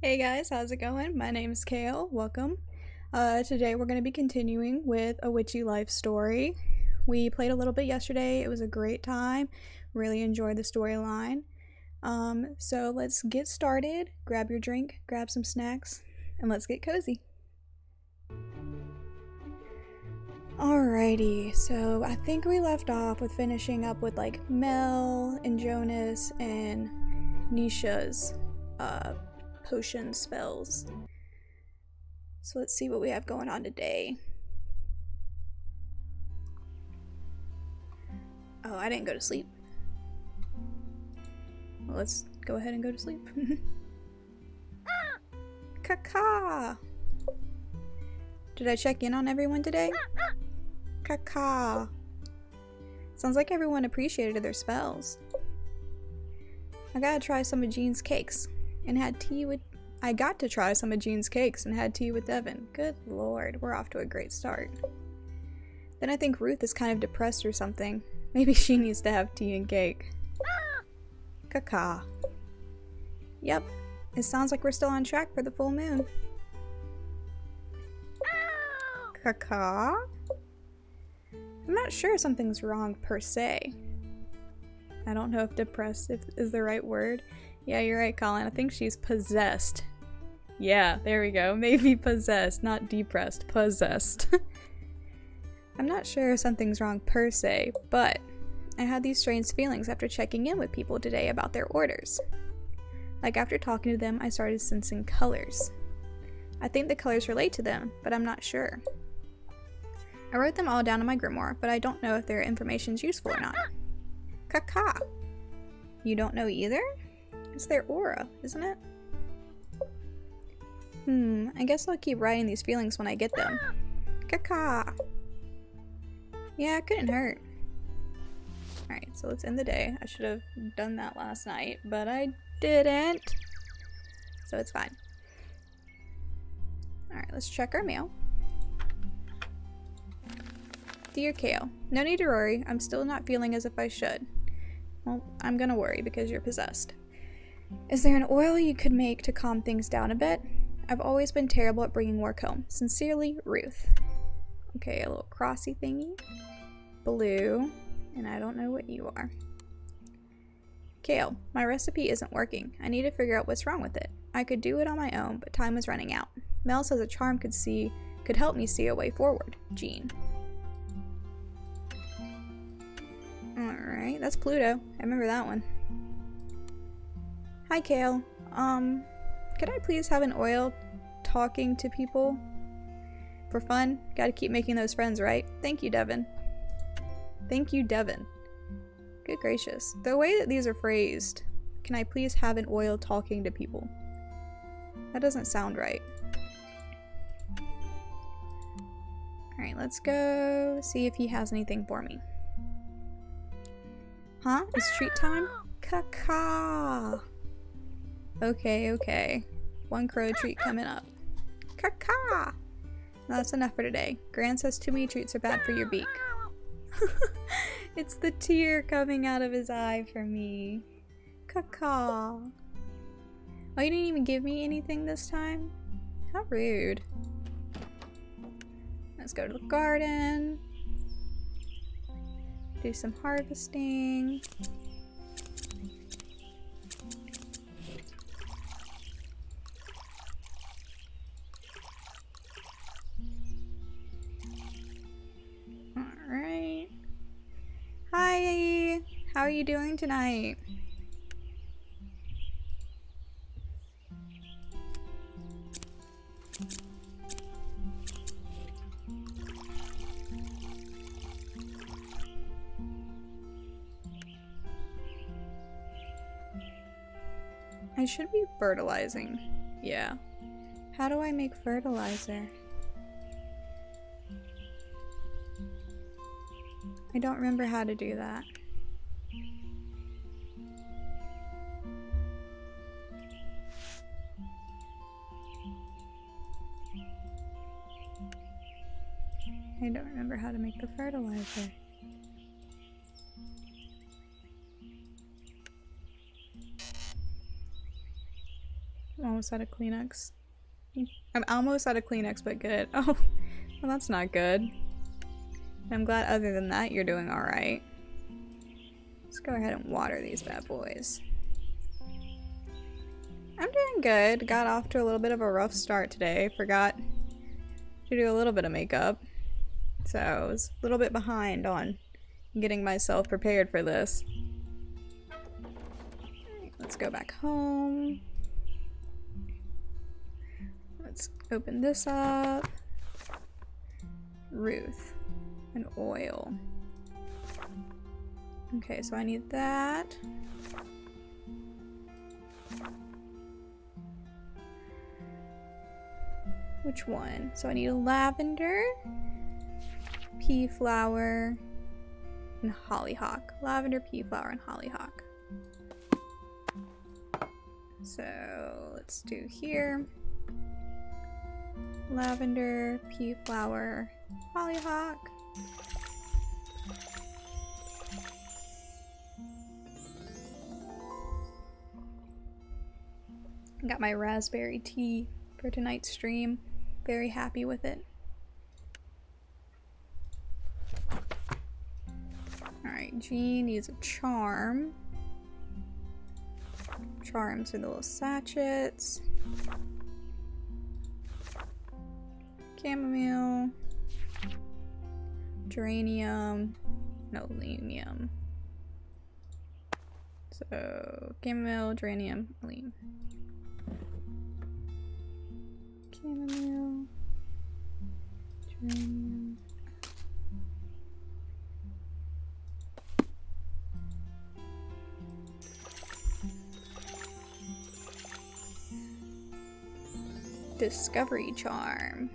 Hey guys, how's it going? My name's Kale. Welcome. Today we're going to be continuing with a Witchy Life Story. We played a little bit yesterday. It was a great time. Really enjoyed the storyline. So let's get started. Grab your drink, grab some snacks, and let's get cozy. Alrighty, so I think we left off with finishing up with like Mel and Jonas and Nisha's potion spells. So let's see what we have going on today. Oh, I didn't go to sleep. Well, let's go ahead and go to sleep. Caca! Did I check in on everyone today? Caca! Sounds like everyone appreciated their spells. I got to try some of Jean's cakes and had tea with Devin. Good lord, we're off to a great start. Then I think Ruth is kind of depressed or something. Maybe she needs to have tea and cake. Caca. Yep, it sounds like we're still on track for the full moon. Caca? I'm not sure something's wrong per se. I don't know if depressed is the right word. Yeah, you're right, Colin. I think she's possessed. Yeah, there we go. Maybe possessed, not depressed. Possessed. I'm not sure if something's wrong per se, but I had these strange feelings after checking in with people today about their orders. Like after talking to them, I started sensing colors. I think the colors relate to them, but I'm not sure. I wrote them all down in my grimoire, but I don't know if their information's useful or not. Caca. You don't know either? It's their aura, isn't it? I guess I'll keep writing these feelings when I get them. Caca. Yeah, it couldn't hurt. Alright, so let's end the day. I should have done that last night, but I didn't. So it's fine. Alright, let's check our mail. Dear Kale, no need to worry. I'm still not feeling as if I should. Well, I'm gonna worry because you're possessed. Is there an oil you could make to calm things down a bit? I've always been terrible at bringing work home. Sincerely, Ruth. Okay, a little crossy thingy. Blue. And I don't know what you are. Kale, my recipe isn't working. I need to figure out what's wrong with it. I could do it on my own, but time is running out. Mel says a charm could help me see a way forward. Jean. Alright, that's Pluto. I remember that one. Hi, Kale. Could I please have an oil talking to people? For fun? Gotta keep making those friends, right? Thank you, Devin. Thank you, Devin. Good gracious. The way that these are phrased, can I please have an oil talking to people? That doesn't sound right. Alright, let's go see if he has anything for me. Huh? It's treat time? Caca! Okay. One crow treat coming up. Caca! That's enough for today. Gran says too many treats are bad for your beak. It's the tear coming out of his eye for me. Caca. Oh, you didn't even give me anything this time? How rude. Let's go to the garden. Do some harvesting. Alright. Hi! How are you doing tonight? I should be fertilizing. Yeah. How do I make fertilizer? I don't remember how to do that. I don't remember how to make the fertilizer. I'm almost out of Kleenex. I'm almost out of Kleenex, but good. Oh, well, that's not good. I'm glad other than that you're doing alright. Let's go ahead and water these bad boys. I'm doing good. Got off to a little bit of a rough start today. Forgot to do a little bit of makeup. So I was a little bit behind on getting myself prepared for this. Alright, let's go back home. Let's open this up. Ruth. And oil. Okay, so I need that. Which one? So I need lavender, pea flower, and hollyhock. Lavender, pea flower, and hollyhock. So let's do here. Lavender, pea flower, hollyhock. Got my raspberry tea for tonight's stream. Very happy with it. Alright, Jean needs a charm. Charms are the little sachets. Chamomile. Geranium. No, Alenium. So, chamomile, geranium, Alenium. Chamomile, geranium. Discovery charm.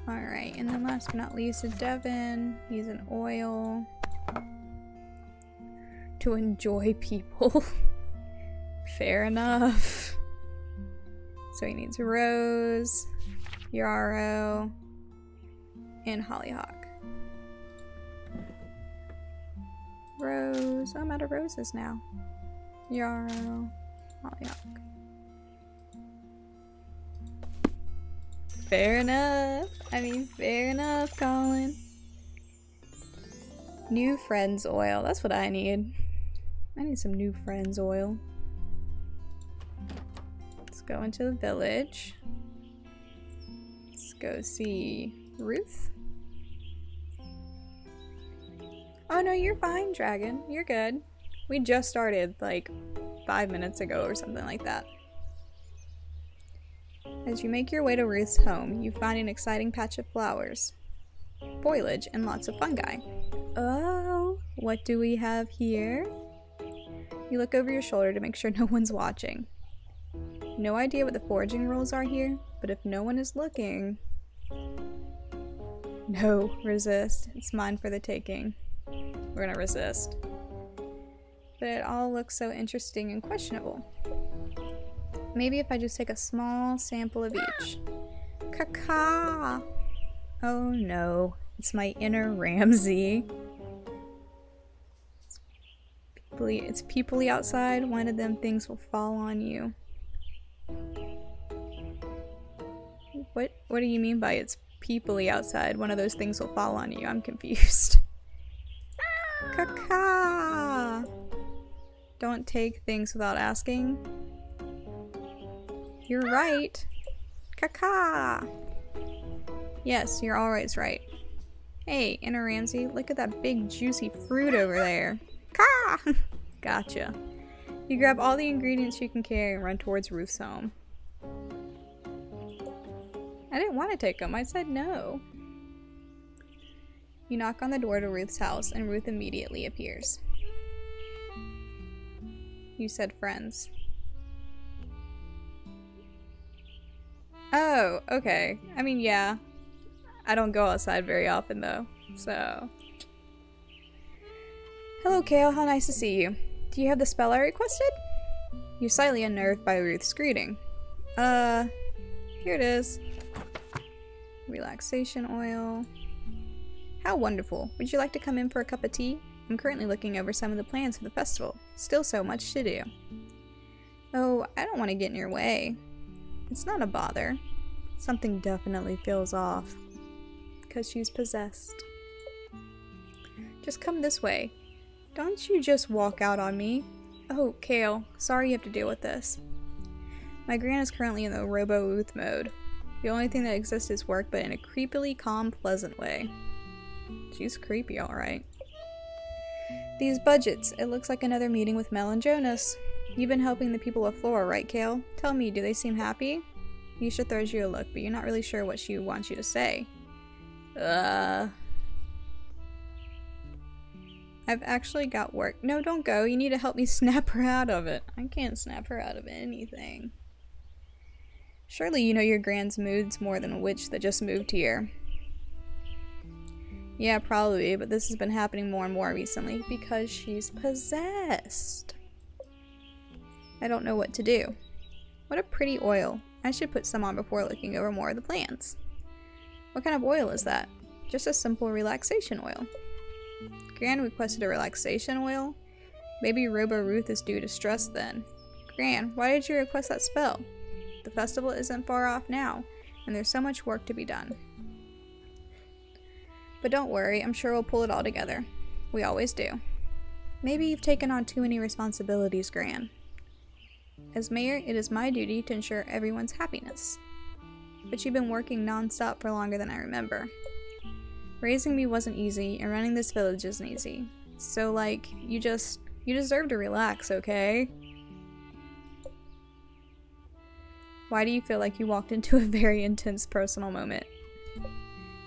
Alright, and then last but not least is Devin. He's an oil. To enjoy people. Fair enough. So he needs rose, yarrow, and hollyhock. Rose. I'm out of roses now. Yarrow, hollyhock. Fair enough. I mean, fair enough, Colin. New friends oil. That's what I need. I need some new friends oil. Let's go into the village. Let's go see Ruth. Oh no, you're fine, Dragon. You're good. We just started like 5 minutes ago or something like that. As you make your way to Ruth's home, you find an exciting patch of flowers, foliage, and lots of fungi. Oh, what do we have here? You look over your shoulder to make sure no one's watching. No idea what the foraging rules are here, but if no one is looking... No, resist. It's mine for the taking. We're gonna resist. But it all looks so interesting and questionable. Maybe if I just take a small sample of each. Caca! Oh no, it's my inner Ramsey. It's peoply outside. One of them things will fall on you. What do you mean by it's peoply outside? One of those things will fall on you. I'm confused. Caca! Don't take things without asking. You're right. Caca! Yes, you're always right. Hey, Inner Ramsey, look at that big juicy fruit over there. Caw! Gotcha. You grab all the ingredients you can carry and run towards Ruth's home. I didn't want to take them. I said no. You knock on the door to Ruth's house and Ruth immediately appears. You said friends. Oh, okay. I mean, yeah. I don't go outside very often, though, so... Hello, Kale. How nice to see you. Do you have the spell I requested? You're slightly unnerved by Ruth's greeting. Here it is. Relaxation oil. How wonderful. Would you like to come in for a cup of tea? I'm currently looking over some of the plans for the festival. Still so much to do. Oh, I don't want to get in your way. It's not a bother. Something definitely feels off. Because she's possessed. Just come this way. Don't you just walk out on me. Oh, Kale, sorry you have to deal with this. My gran is currently in the robo-Ruth mode. The only thing that exists is work, but in a creepily calm, pleasant way. She's creepy, alright. These budgets. It looks like another meeting with Mel and Jonas. You've been helping the people of Flora, right, Kale? Tell me, do they seem happy? Yisha throws you a look, but you're not really sure what she wants you to say. I've actually got work. No, don't go. You need to help me snap her out of it. I can't snap her out of anything. Surely you know your gran's moods more than a witch that just moved here. Yeah, probably, but this has been happening more and more recently because she's possessed. I don't know what to do. What a pretty oil. I should put some on before looking over more of the plans. What kind of oil is that? Just a simple relaxation oil. Gran requested a relaxation oil? Maybe Robo-Ruth is due to stress then. Gran, why did you request that spell? The festival isn't far off now, and there's so much work to be done. But don't worry, I'm sure we'll pull it all together. We always do. Maybe you've taken on too many responsibilities, Gran. As mayor, it is my duty to ensure everyone's happiness. But you've been working non-stop for longer than I remember. Raising me wasn't easy, and running this village isn't easy. So, like, you deserve to relax, okay? Why do you feel like you walked into a very intense personal moment?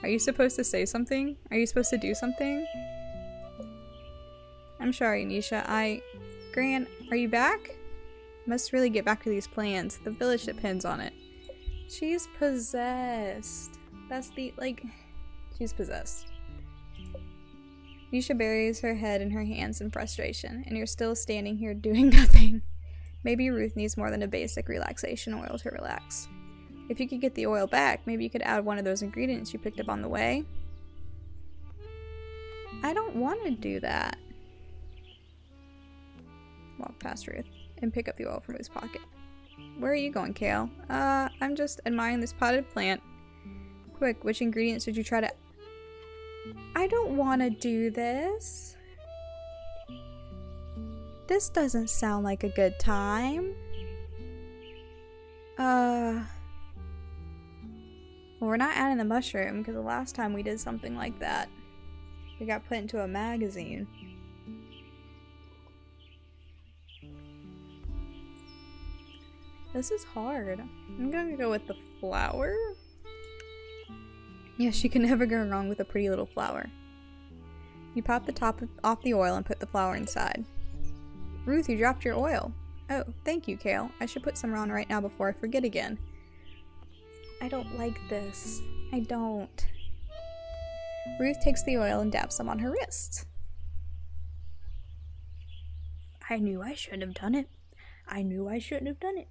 Are you supposed to say something? Are you supposed to do something? I'm sorry, Nisha. Gran, are you back? Must really get back to these plans. The village depends on it. She's possessed. That's the, she's possessed. Nisha buries her head in her hands in frustration, and you're still standing here doing nothing. Maybe Ruth needs more than a basic relaxation oil to relax. If you could get the oil back, maybe you could add one of those ingredients you picked up on the way. I don't want to do that. Walk past Ruth and pick up the oil from his pocket. Where are you going, Kale? I'm just admiring this potted plant. Quick, which ingredients did you try to... I don't want to do this. This doesn't sound like a good time. Well, we're not adding the mushroom, because the last time we did something like that, we got put into a magazine. This is hard. I'm gonna go with the flower. Yes, you can never go wrong with a pretty little flower. You pop the top off the oil and put the flower inside. Ruth, you dropped your oil. Oh, thank you, Kale. I should put some on right now before I forget again. I don't like this. I don't. Ruth takes the oil and dabs some on her wrist. I knew I shouldn't have done it. I knew I shouldn't have done it.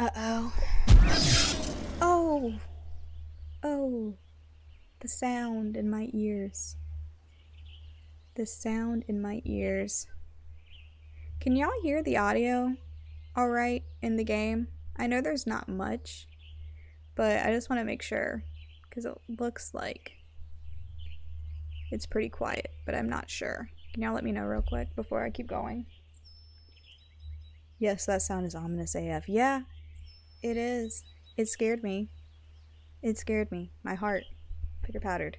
Uh-oh. Oh. Oh. The sound in my ears. The sound in my ears. Can y'all hear the audio alright in the game? I know there's not much, but I just want to make sure, because it looks like it's pretty quiet, but I'm not sure. Can y'all let me know real quick before I keep going? Yes, that sound is ominous AF. Yeah, it is. It scared me. It scared me. My heart. Pitter-pattered.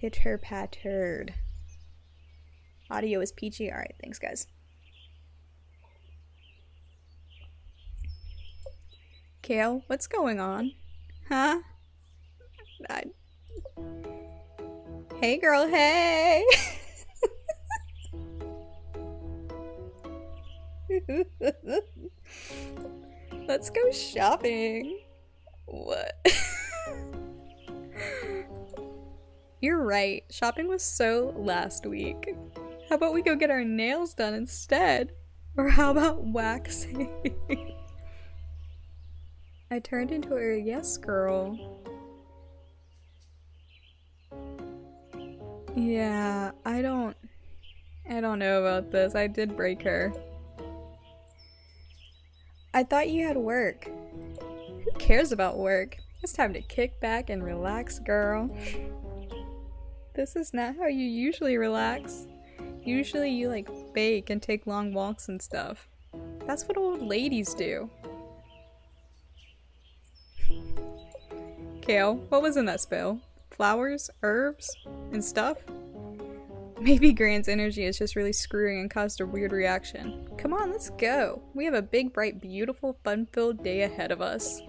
Pitter-pattered. Audio is peachy. Alright, thanks guys. Kale, what's going on? Huh? Hey girl, hey! Let's go shopping. What? You're right. Shopping was so last week. How about we go get our nails done instead? Or how about waxing? I turned into a yes girl. Yeah, I don't... I don't know about this. I did break her. I thought you had work. Who cares about work? It's time to kick back and relax, girl. This is not how you usually relax. Usually you like bake and take long walks and stuff. That's what old ladies do. Kale, what was in that spill? Flowers, herbs, and stuff? Maybe Grant's energy is just really screwing and caused a weird reaction. Come on, let's go. We have a big, bright, beautiful, fun-filled day ahead of us.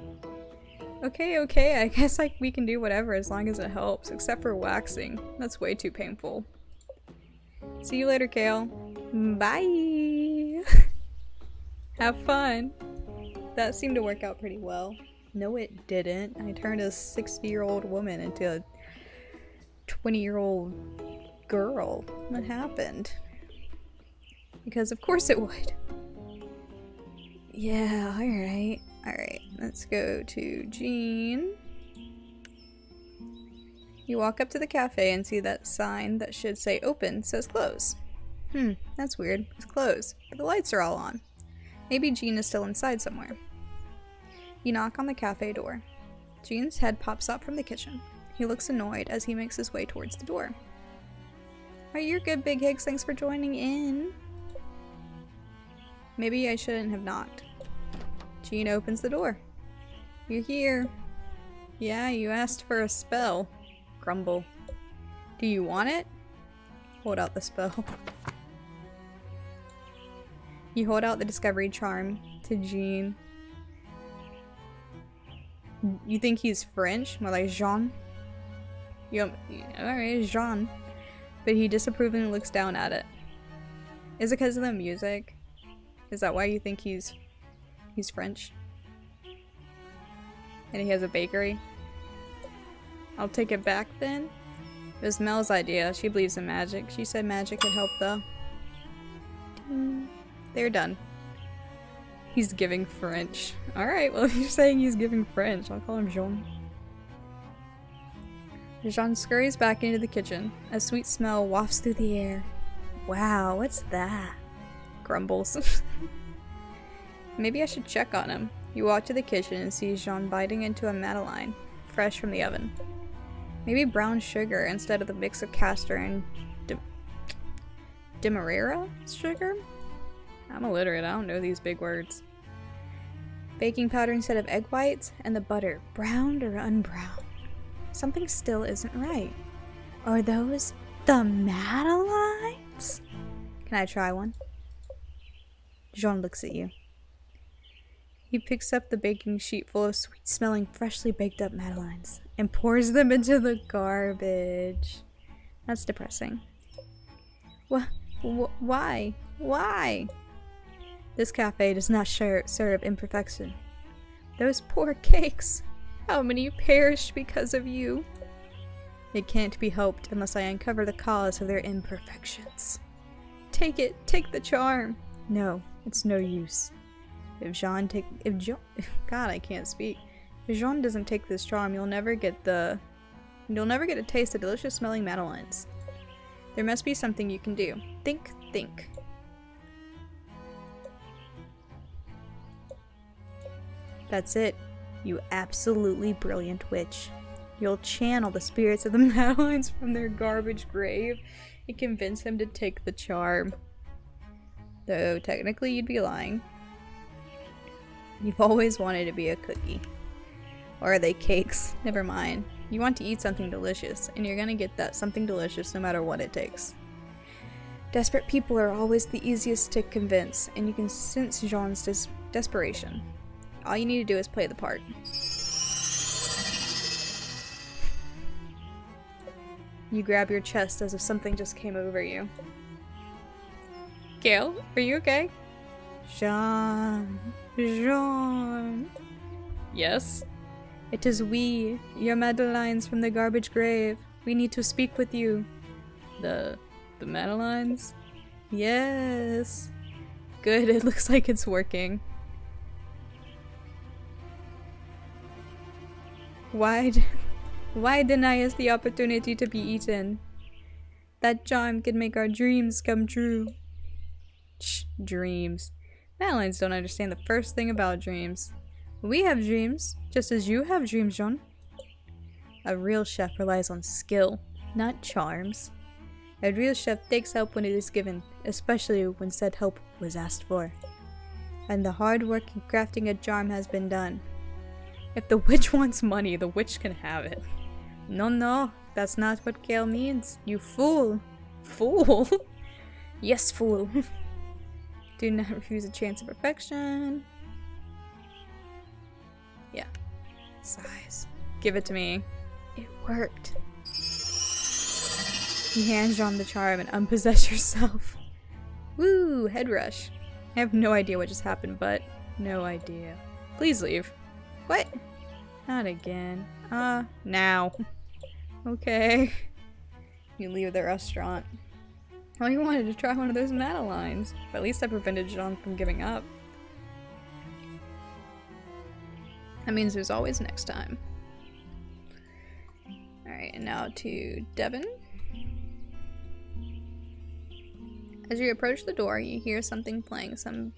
Okay, I guess like we can do whatever as long as it helps, except for waxing. That's way too painful. See you later, Kale. Bye! Have fun. That seemed to work out pretty well. No, it didn't. I turned a 60-year-old woman into a 20-year-old girl. What happened? Because of course it would. Yeah, alright. Alright, let's go to Jean. You walk up to the cafe and see that sign that should say open says close. That's weird. It's closed, but the lights are all on. Maybe Jean is still inside somewhere. You knock on the cafe door. Jean's head pops up from the kitchen. He looks annoyed as he makes his way towards the door. Oh, you're good, Big Higgs. Thanks for joining in. Maybe I shouldn't have knocked. Jean opens the door. You're here. Yeah, you asked for a spell. Grumble. Do you want it? Hold out the spell. You hold out the discovery charm to Jean. You think he's French? More like Jean? Alright, Jean. But he disapprovingly looks down at it. Is it because of the music? Is that why you think he's French? And he has a bakery? I'll take it back then. It was Mel's idea. She believes in magic. She said magic could help though. They're done. He's giving French. Alright, well if you're saying he's giving French, I'll call him Jean. Jean scurries back into the kitchen. A sweet smell wafts through the air. Wow, what's that? Grumbles. Maybe I should check on him. You walk to the kitchen and see Jean biting into a madeleine, fresh from the oven. Maybe brown sugar instead of the mix of castor and demerara sugar? I'm illiterate, I don't know these big words. Baking powder instead of egg whites, and the butter, browned or unbrowned. Something still isn't right. Are those the madeleines? Can I try one? Jean looks at you. He picks up the baking sheet full of sweet-smelling, freshly baked up madeleines and pours them into the garbage. That's depressing. Why? Why? This cafe does not serve imperfection. Those poor cakes! How many perished because of you? It can't be helped unless I uncover the cause of their imperfections. Take it! Take the charm! No, it's no use. If Jean doesn't take this charm, you'll never get a taste of delicious smelling madeleines. There must be something you can do. Think. That's it. You absolutely brilliant witch. You'll channel the spirits of the madeleines from their garbage grave and convince him to take the charm. Though technically you'd be lying. You've always wanted to be a cookie. Or are they cakes? Never mind. You want to eat something delicious, and you're gonna get that something delicious no matter what it takes. Desperate people are always the easiest to convince, and you can sense Jean's desperation. All you need to do is play the part. You grab your chest as if something just came over you. Kale, are you okay? Jean. Yes? It is we, your madeleines from the garbage grave. We need to speak with you. The madeleines? Yes. Good, it looks like it's working. Why deny us the opportunity to be eaten? That charm can make our dreams come true. Shh, dreams. Madeleines don't understand the first thing about dreams. We have dreams, just as you have dreams, Jean. A real chef relies on skill, not charms. A real chef takes help when it is given, especially when said help was asked for. And the hard work in crafting a charm has been done. If the witch wants money, the witch can have it. No, that's not what Kale means. You fool. Fool? Yes, fool. Do not refuse a chance of perfection. Yeah. Sighs. Give it to me. It worked. You hands on the charm and unpossess yourself. Woo! Head rush. I have no idea what just happened, but no idea. Please leave. What? Not again. Now. Okay. You leave the restaurant. Well, you wanted to try one of those Madeleines. But at least I prevented Jean from giving up. That means there's always next time. Alright, and now to Devin. As you approach the door, you hear something playing, some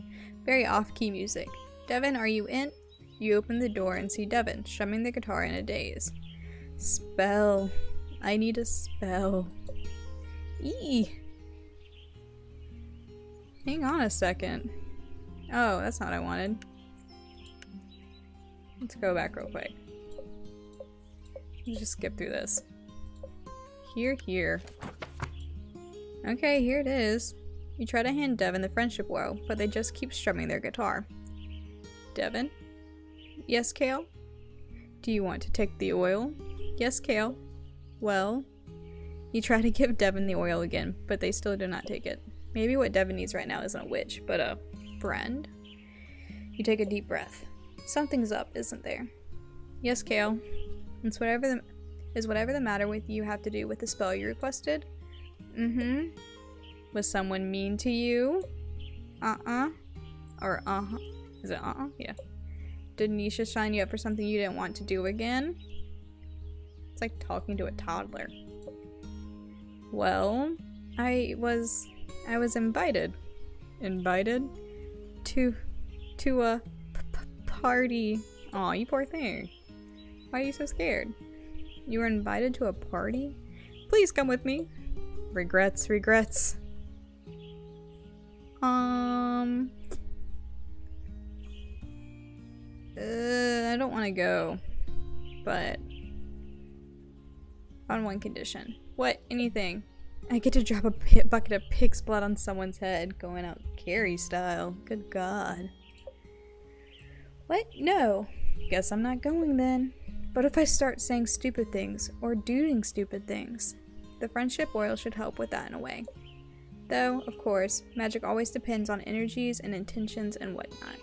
very off-key music. Devin, are you in? You open the door and see Devin, strumming the guitar in a daze. Spell. I need a spell. Eee. Hang on a second. Oh, that's not what I wanted. Let's go back real quick. Let's just skip through this. Here. Okay, here it is. You try to hand Devin the friendship oil, but they just keep strumming their guitar. Devin? Yes, Kale? Do you want to take the oil? Yes, Kale. Well, you try to give Devin the oil again, but they still do not take it. Maybe what Devin needs right now isn't a witch, but a friend. You take a deep breath. Something's up, isn't there? Yes, Kale. Is whatever the matter with you have to do with the spell you requested? Mm-hmm. Was someone mean to you? Or Is it Yeah. Did Nisha sign you up for something you didn't want to do again? It's like talking to a toddler. Well, I was invited. Invited? To a party. Aw, you poor thing. Why are you so scared? You were invited to a party? Please come with me. Regrets. I don't want to go. But on one condition. What? Anything. I get to drop a bucket of pig's blood on someone's head, going out Carrie style. Good God. What? No. Guess I'm not going then. But if I start saying stupid things, or doing stupid things, the friendship oil should help with that in a way. Though, of course, magic always depends on energies and intentions and whatnot.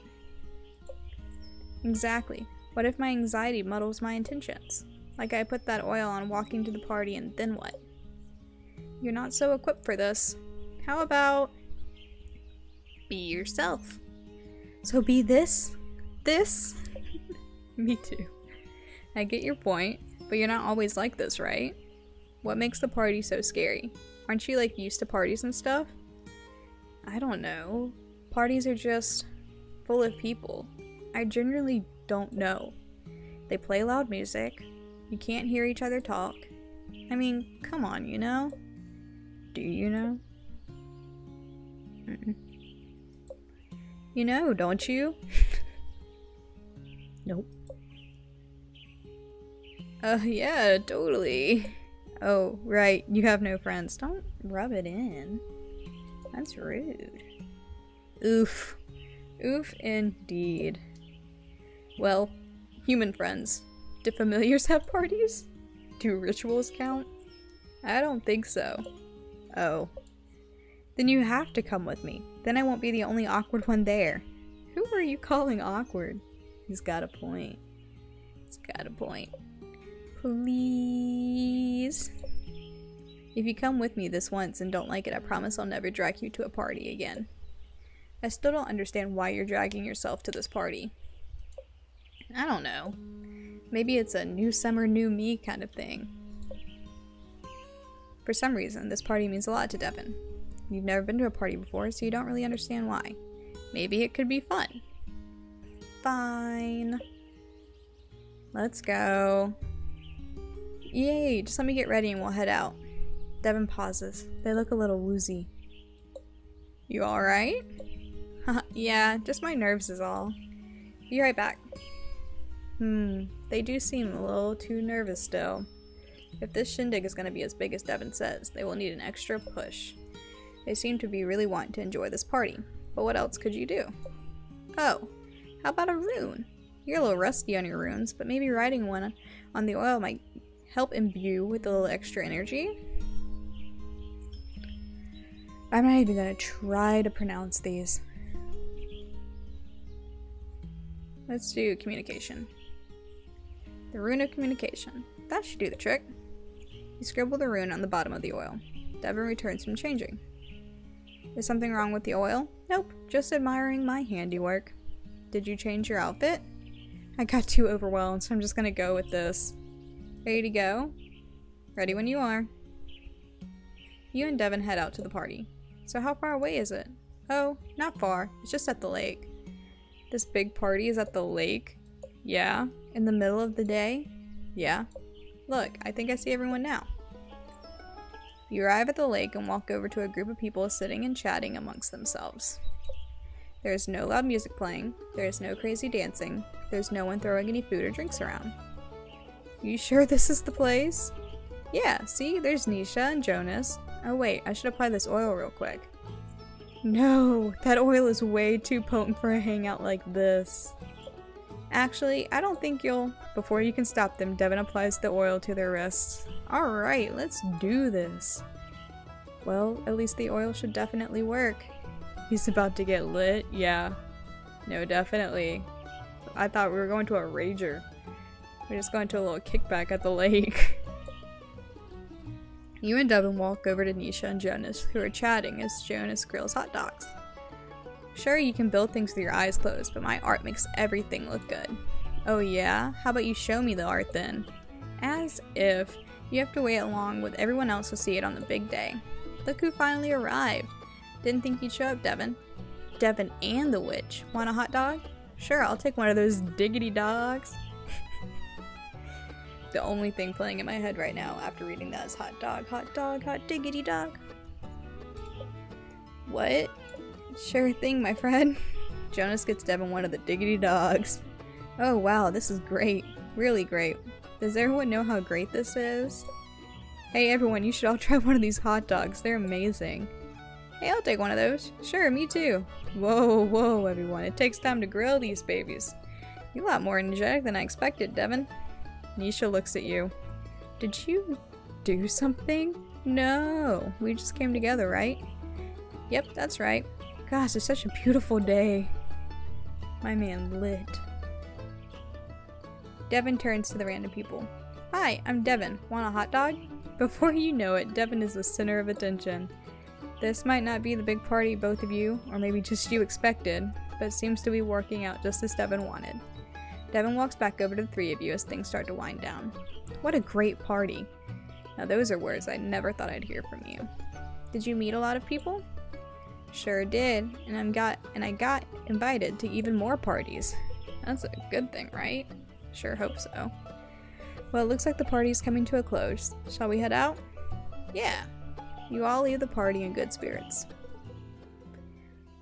Exactly. What if my anxiety muddles my intentions? Like I put that oil on walking to the party and then what? You're not so equipped for this. How about be yourself? So be this? This? Me too. I get your point, but you're not always like this, right? What makes the party so scary? Aren't you like used to parties and stuff? I don't know. Parties are just full of people. I generally don't know. They play loud music. You can't hear each other talk. I mean, come on, you know? Do you know? Mm-mm. You know, don't you? Nope. Yeah, totally. Oh, right, you have no friends. Don't rub it in. That's rude. Oof. Oof indeed. Well, human friends. Do familiars have parties? Do rituals count? I don't think so. Oh. Then you have to come with me. Then I won't be the only awkward one there. Who are you calling awkward? He's got a point. He's got a point. Please. If you come with me this once and don't like it, I promise I'll never drag you to a party again. I still don't understand why you're dragging yourself to this party. I don't know. Maybe it's a new summer, new me kind of thing. For some reason, this party means a lot to Devin. You've never been to a party before, so you don't really understand why. Maybe it could be fun. Fine. Let's go. Yay, just let me get ready and we'll head out. Devin pauses. They look a little woozy. You alright? Yeah, just my nerves is all. Be right back. They do seem a little too nervous still. If this shindig is going to be as big as Devin says, they will need an extra push. They seem to be really wanting to enjoy this party. But what else could you do? Oh, how about a rune? You're a little rusty on your runes, but maybe writing one on the oil might help imbue with a little extra energy. I'm not even going to try to pronounce these. Let's do communication. The rune of communication. That should do the trick. You scribble the rune on the bottom of the oil. Devin returns from changing. Is something wrong with the oil? Nope, just admiring my handiwork. Did you change your outfit? I got too overwhelmed, so I'm just gonna go with this. Ready to go? Ready when you are. You and Devin head out to the party. So how far away is it? Oh, not far. It's just at the lake. This big party is at the lake? Yeah. In the middle of the day? Yeah. Look, I think I see everyone now. You arrive at the lake and walk over to a group of people sitting and chatting amongst themselves. There is no loud music playing, there is no crazy dancing, there's no one throwing any food or drinks around. You sure this is the place? Yeah, see, there's Nisha and Jonas. Oh wait, I should apply this oil real quick. No, that oil is way too potent for a hangout like this. Actually, I don't think you'll... Before you can stop them, Devin applies the oil to their wrists. Alright, let's do this. Well, at least the oil should definitely work. He's about to get lit? Yeah. No, definitely. I thought we were going to a rager. We're just going to a little kickback at the lake. You and Devin walk over to Nisha and Jonas, who are chatting as Jonas grills hot dogs. Sure, you can build things with your eyes closed, but my art makes everything look good. Oh yeah? How about you show me the art then? As if. You have to wait along with everyone else to see it on the big day. Look who finally arrived. Didn't think you'd show up, Devin. Devin and the witch. Want a hot dog? Sure, I'll take one of those diggity dogs. The only thing playing in my head right now after reading that is hot dog, hot diggity dog. What? Sure thing, my friend. Jonas gets Devin one of the diggity dogs. Oh wow, this is great. Really great. Does everyone know how great this is? Hey everyone, you should all try one of these hot dogs. They're amazing. Hey, I'll take one of those. Sure, me too. Whoa, everyone. It takes time to grill these babies. You're a lot more energetic than I expected, Devin. Nisha looks at you. Did you do something? No. We just came together, right? Yep, that's right. Gosh, it's such a beautiful day. My man lit. Devin turns to the random people. Hi, I'm Devin. Want a hot dog? Before you know it, Devin is the center of attention. This might not be the big party both of you, or maybe just you expected, but seems to be working out just as Devin wanted. Devin walks back over to the three of you as things start to wind down. What a great party. Now those are words I never thought I'd hear from you. Did you meet a lot of people? Sure did, and I got invited to even more parties. That's a good thing, right? Sure hope so. Well, it looks like the party's coming to a close. Shall we head out? Yeah. You all leave the party in good spirits.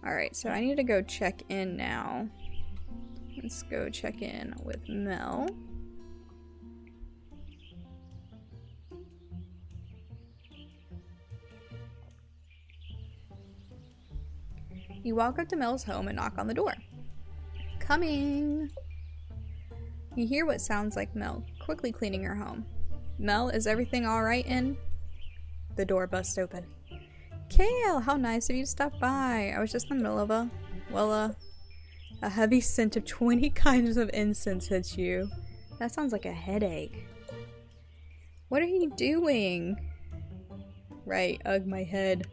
Alright, so I need to go check in now. Let's go check in with Mel. You walk up to Mel's home and knock on the door. Coming! You hear what sounds like Mel quickly cleaning her home. Mel, is everything alright in? The door busts open. Kale, how nice of you to stop by. I was just in the middle of a heavy scent of 20 kinds of incense hits you. That sounds like a headache. What are you doing? Right, ugh, my head.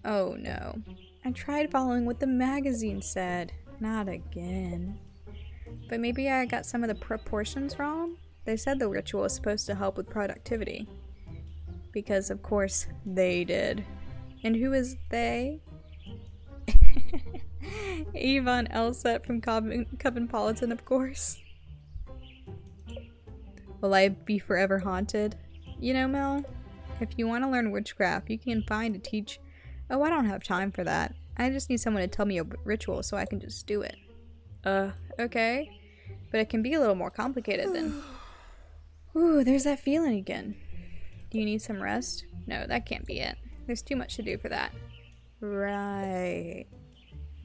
Oh no. I tried following what the magazine said. Not again. But maybe I got some of the proportions wrong? They said the ritual is supposed to help with productivity. Because of course they did. And who is they? Eva and Elsa from Coventpolitan, of course. Will I be forever haunted? You know, Mel, if you want to learn witchcraft, you can find a teach. Oh, I don't have time for that. I just need someone to tell me a ritual so I can just do it. Okay. But it can be a little more complicated then. Ooh, there's that feeling again. Do you need some rest? No, that can't be it. There's too much to do for that. Right.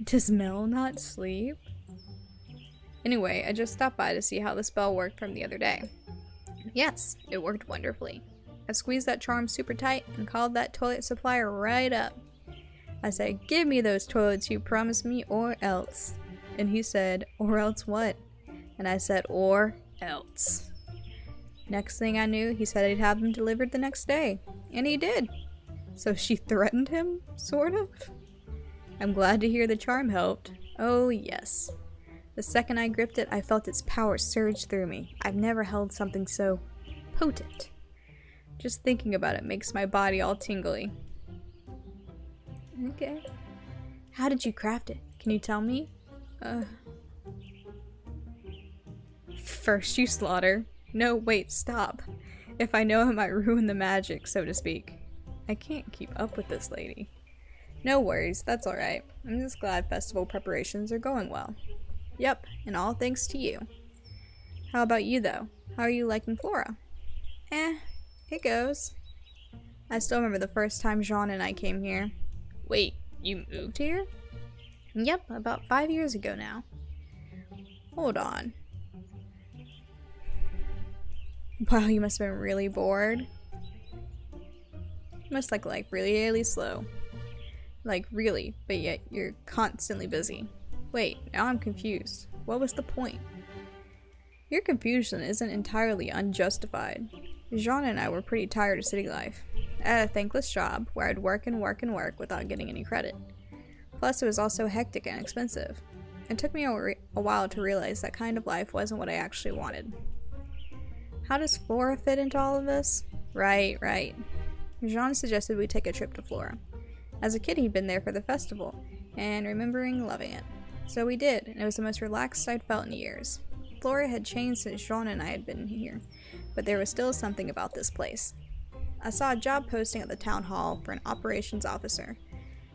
Does Mel not sleep? Anyway, I just stopped by to see how the spell worked from the other day. Yes, it worked wonderfully. I squeezed that charm super tight and called that toilet supplier right up. I said, give me those toilets you promised me or else. And he said, or else what? And I said, or else. Next thing I knew, he said he'd have them delivered the next day. And he did. So she threatened him, sort of? I'm glad to hear the charm helped. Oh yes. The second I gripped it, I felt its power surge through me. I've never held something so potent. Just thinking about it makes my body all tingly. Okay. How did you craft it? Can you tell me? First you slaughter. No, wait, stop. If I know, it might ruin the magic, so to speak. I can't keep up with this lady. No worries, that's alright. I'm just glad festival preparations are going well. Yep, and all thanks to you. How about you, though? How are you liking Flora? It goes. I still remember the first time Jean and I came here. Wait, you moved here? Yep, about 5 years ago now. Hold on. Wow, you must have been really bored. You must like really slow. Like really, but yet you're constantly busy. Wait, now I'm confused. What was the point? Your confusion isn't entirely unjustified. Jean and I were pretty tired of city life. I had a thankless job where I'd work and work and work without getting any credit. Plus, it was also hectic and expensive. It took me a while to realize that kind of life wasn't what I actually wanted. How does Flora fit into all of this? Right. Jean suggested we take a trip to Flora. As a kid, he'd been there for the festival, and remembering loving it. So we did, and it was the most relaxed I'd felt in years. Flora had changed since Jean and I had been here, but there was still something about this place. I saw a job posting at the town hall for an operations officer,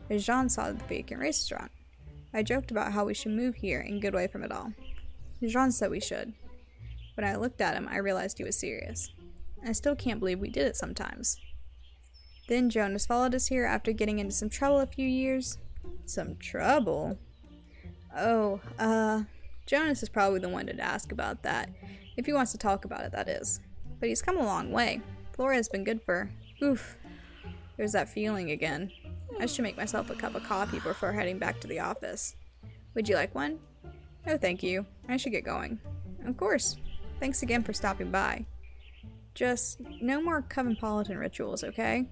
as Jean saw the vacant restaurant. I joked about how we should move here and get away from it all. Jean said we should. When I looked at him, I realized he was serious. I still can't believe we did it sometimes. Then Jonas followed us here after getting into some trouble a few years. Some trouble? Oh, Jonas is probably the one to ask about that. If he wants to talk about it, that is. But he's come a long way. Flora has been good for... Oof. There's that feeling again. I should make myself a cup of coffee before heading back to the office. Would you like one? No, thank you. I should get going. Of course. Thanks again for stopping by. Just no more Coventpolitan rituals, okay?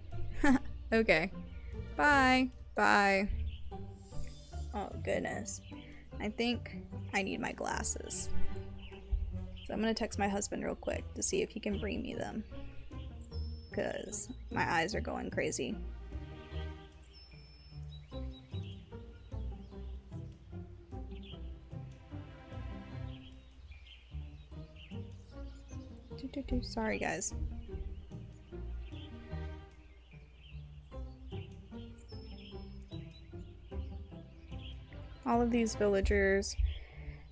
Okay. Bye. Bye. Oh, goodness. I think I need my glasses. So I'm gonna text my husband real quick to see if he can bring me them. Because my eyes are going crazy. Sorry, guys. All of these villagers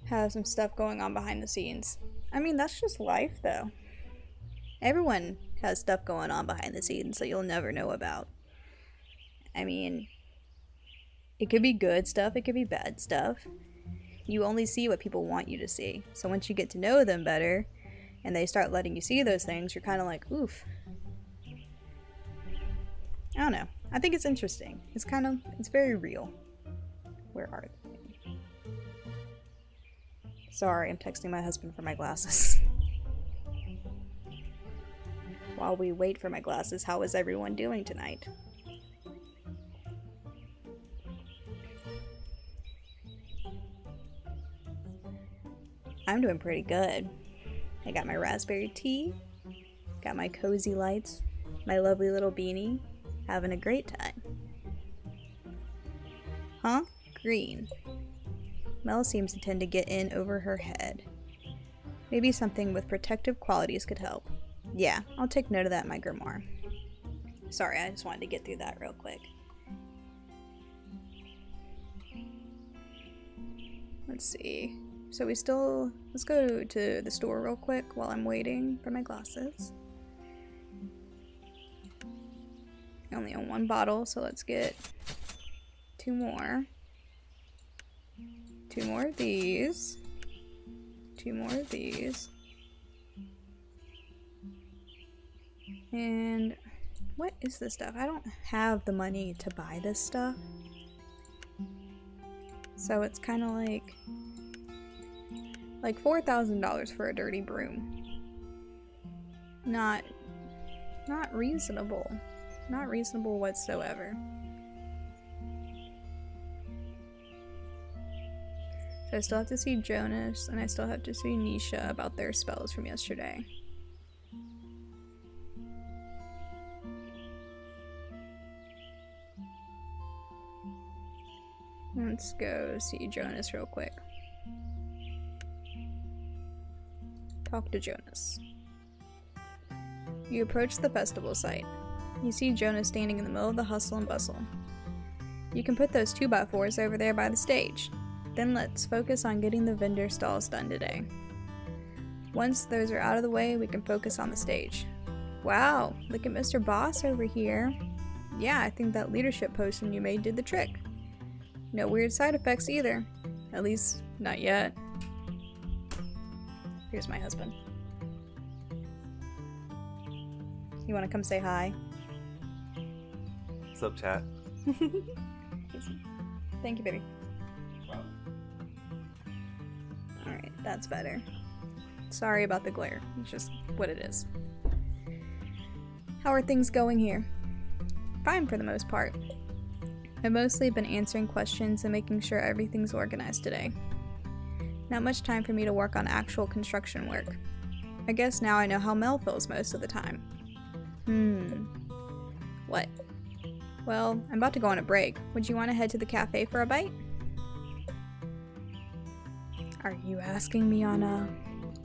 have some stuff going on behind the scenes. I mean, that's just life, though. Everyone has stuff going on behind the scenes that you'll never know about. I mean, it could be good stuff, it could be bad stuff. You only see what people want you to see. So once you get to know them better, and they start letting you see those things, you're kind of like, oof. I don't know. I think it's interesting. It's very real. Where are they? Sorry, I'm texting my husband for my glasses. While we wait for my glasses, how is everyone doing tonight? I'm doing pretty good. I got my raspberry tea, got my cozy lights, My lovely little beanie. Having a great time. Huh? Green. Mel seems to tend to get in over her head. Maybe something with protective qualities could help. Yeah, I'll take note of that in my grimoire. Sorry, I just wanted to get through that real quick. Let's see. So let's go to the store real quick while I'm waiting for my glasses. I only own one bottle, so let's get two more. Two more of these. Two more of these. And what is this stuff? I don't have the money to buy this stuff. So it's kind of like $4,000 for a dirty broom. Not reasonable. Not reasonable whatsoever. So I still have to see Jonas, and I still have to see Nisha about their spells from yesterday. Let's go see Jonas real quick. Talk to Jonas. You approach the festival site. You see Jonas standing in the middle of the hustle and bustle. You can put those 2x4s over there by the stage. Then let's focus on getting the vendor stalls done today. Once those are out of the way, we can focus on the stage. Wow, look at Mr. Boss over here. Yeah, I think that leadership potion you made did the trick. No weird side effects either. At least, not yet. Here's my husband. You want to come say hi? What's up, chat? Thank you, baby. Alright, that's better. Sorry about the glare. It's just what it is. How are things going here? Fine for the most part. I've mostly been answering questions and making sure everything's organized today. Not much time for me to work on actual construction work. I guess now I know how Mel feels most of the time. What? Well, I'm about to go on a break. Would you want to head to the cafe for a bite? Are you asking me on a...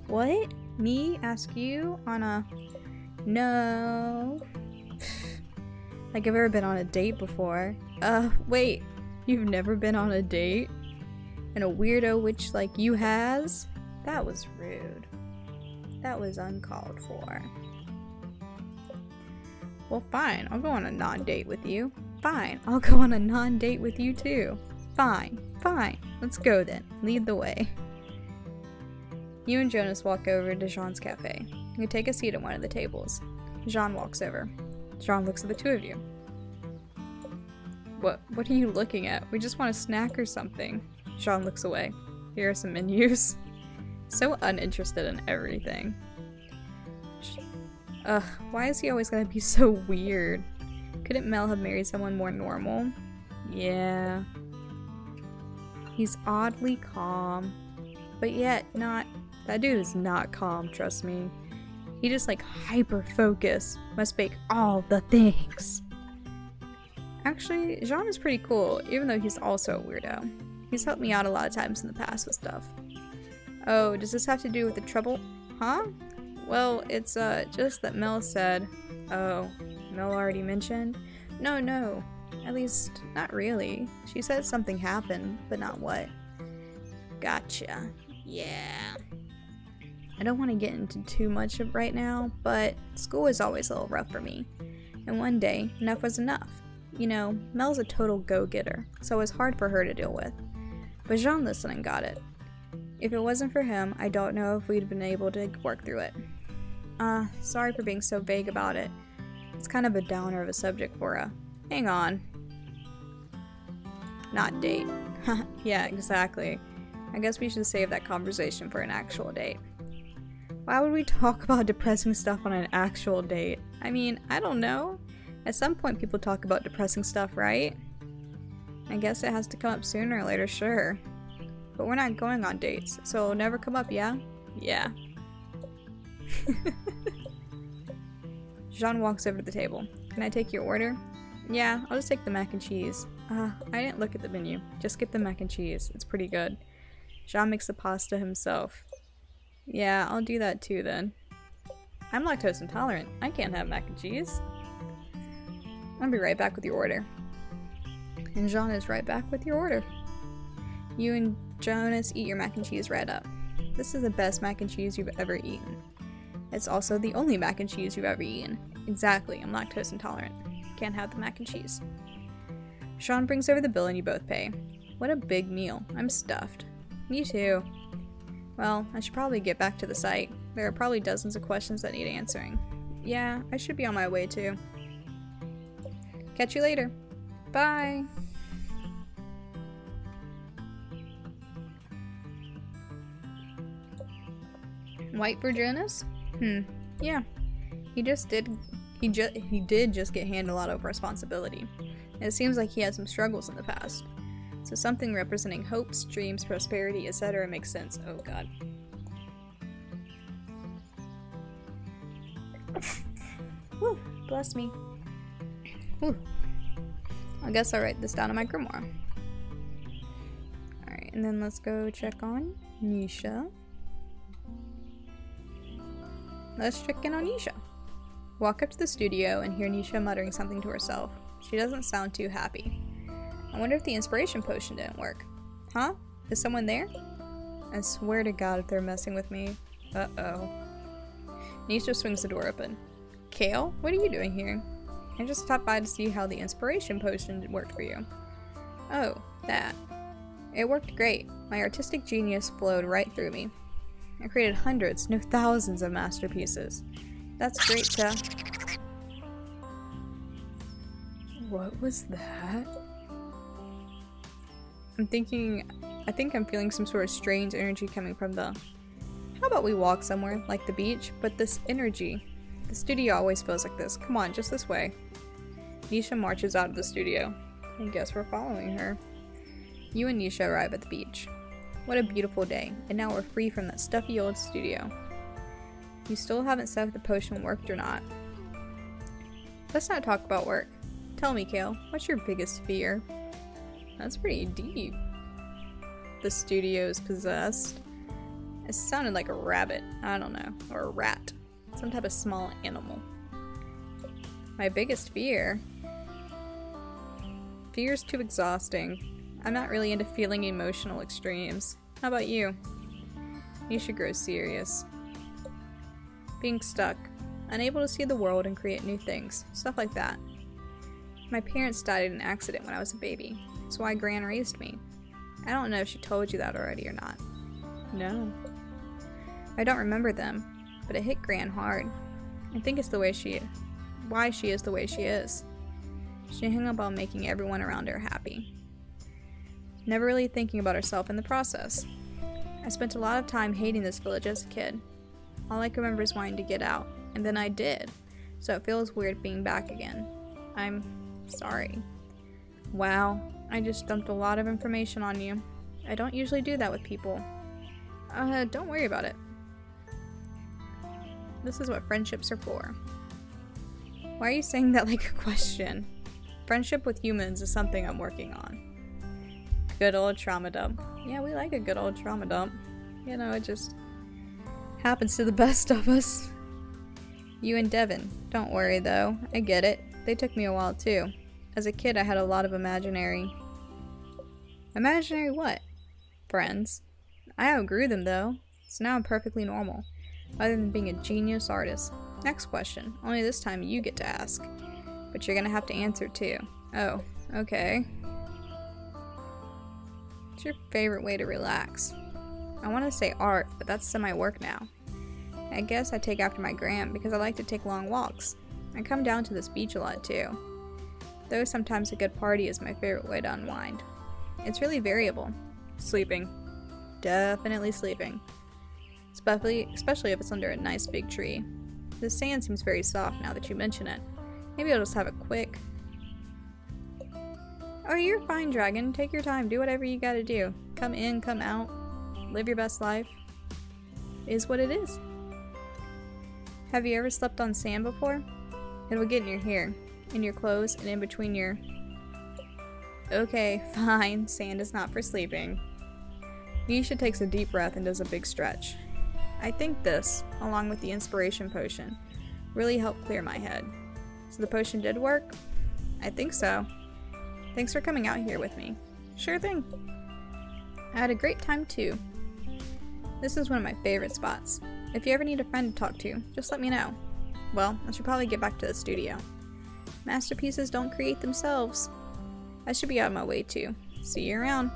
What? Me ask you on a... No. Like I've ever been on a date before. Wait. You've never been on a date? And a weirdo witch like you has? That was rude. That was uncalled for. Well, fine. I'll go on a non-date with you. Fine. I'll go on a non-date with you too. Fine. Fine. Let's go then. Lead the way. You and Jonas walk over to Jean's cafe. You take a seat at one of the tables. Jean walks over. Jean looks at the two of you. What are you looking at? We just want a snack or something. Jean looks away. Here are some menus. So uninterested in everything. Why is he always gonna be so weird? Couldn't Mel have married someone more normal? Yeah. He's oddly calm. But yet, not... That dude is not calm, trust me. He just like hyper-focused. Must bake all the things. Actually, Jean is pretty cool, even though he's also a weirdo. He's helped me out a lot of times in the past with stuff. Oh, does this have to do with the trouble? Huh? Well, it's just that Mel said... Oh, Mel already mentioned? No. At least, not really. She said something happened, but not what. Gotcha. Yeah. I don't want to get into too much of right now, but school is always a little rough for me. And one day, enough was enough. You know, Mel's a total go-getter, so it was hard for her to deal with. But Jean listened and got it. If it wasn't for him, I don't know if we'd been able to work through it. Sorry for being so vague about it. It's kind of a downer of a subject for a... Hang on. Not date. Yeah, exactly. I guess we should save that conversation for an actual date. Why would we talk about depressing stuff on an actual date? I mean, I don't know. At some point people talk about depressing stuff, right? I guess it has to come up sooner or later, sure. But we're not going on dates, so it'll never come up, yeah? Yeah. Jean walks over to the table. Can I take your order? Yeah, I'll just take the mac and cheese. I didn't look at the menu. Just get the mac and cheese. It's pretty good. Jean makes the pasta himself. Yeah, I'll do that too then. I'm lactose intolerant. I can't have mac and cheese. I'll be right back with your order. And Jean is right back with your order. You and Jonas eat your mac and cheese right up. This is the best mac and cheese you've ever eaten. It's also the only mac and cheese you've ever eaten. Exactly, I'm lactose intolerant. Can't have the mac and cheese. Jean brings over the bill and you both pay. What a big meal. I'm stuffed. Me too. Well, I should probably get back to the site. There are probably dozens of questions that need answering. Yeah, I should be on my way too. Catch you later. Bye! White for Jonas? Yeah. He did just get handed a lot of responsibility. And it seems like he had some struggles in the past. So something representing hopes, dreams, prosperity, etc. makes sense. Oh god. Whew, bless me. Whew. I guess I'll write this down in my grimoire. Alright, and then let's go check on Nisha. Let's check in on Nisha. Walk up to the studio and hear Nisha muttering something to herself. She doesn't sound too happy. I wonder if the inspiration potion didn't work. Huh? Is someone there? I swear to god if they're messing with me. Uh-oh. Nisha swings the door open. Kale, what are you doing here? I just stopped by to see how the inspiration potion worked for you. Oh, that. It worked great. My artistic genius flowed right through me. I created hundreds, no thousands of masterpieces. That's great to... What was that? I think I'm feeling some sort of strange energy coming from the... How about we walk somewhere, like the beach, but this energy. The studio always feels like this. Come on, just this way. Nisha marches out of the studio. I guess we're following her. You and Nisha arrive at the beach. What a beautiful day, and now we're free from that stuffy old studio. You still haven't said if the potion worked or not. Let's not talk about work. Tell me, Kale, what's your biggest fear? That's pretty deep. The studio's possessed. It sounded like a rabbit, I don't know, or a rat. Some type of small animal. My biggest fear? Fear's too exhausting. I'm not really into feeling emotional extremes. How about you? Nisha grows serious. Being stuck. Unable to see the world and create new things. Stuff like that. My parents died in an accident when I was a baby. That's why Gran raised me. I don't know if she told you that already or not. No. I don't remember them, but it hit Gran hard. I think it's why she is the way she is. She hung up on making everyone around her happy. Never really thinking about herself in the process. I spent a lot of time hating this village as a kid. All I can remember is wanting to get out, and then I did, so it feels weird being back again. I'm sorry. Wow, I just dumped a lot of information on you. I don't usually do that with people. Don't worry about it. This is what friendships are for. Why are you saying that like a question? Friendship with humans is something I'm working on. Good old trauma dump. Yeah, we like a good old trauma dump. You know, it just happens to the best of us. You and Devin. Don't worry though. I get it. They took me a while too. As a kid, I had a lot of imaginary... Imaginary what? Friends. I outgrew them though, so now I'm perfectly normal. Other than being a genius artist. Next question. Only this time you get to ask. But you're gonna have to answer too. Oh, okay. What's your favorite way to relax? I want to say art, but that's semi-work now. I guess I take after my Gram because I like to take long walks. I come down to this beach a lot too. Though sometimes a good party is my favorite way to unwind. It's really variable. Sleeping. Definitely sleeping. Especially if it's under a nice big tree. The sand seems very soft now that you mention it. Maybe I'll just have a quick... Oh, you're fine, Dragon. Take your time. Do whatever you gotta do. Come in, come out. Live your best life. Is what it is. Have you ever slept on sand before? It'll get in your hair, in your clothes, and in between your... Okay, fine. Sand is not for sleeping. Nisha takes a deep breath and does a big stretch. I think this, along with the inspiration potion, really helped clear my head. So the potion did work? I think so. Thanks for coming out here with me. Sure thing. I had a great time too. This is one of my favorite spots. If you ever need a friend to talk to, just let me know. Well, I should probably get back to the studio. Masterpieces don't create themselves. I should be on my way too. See you around.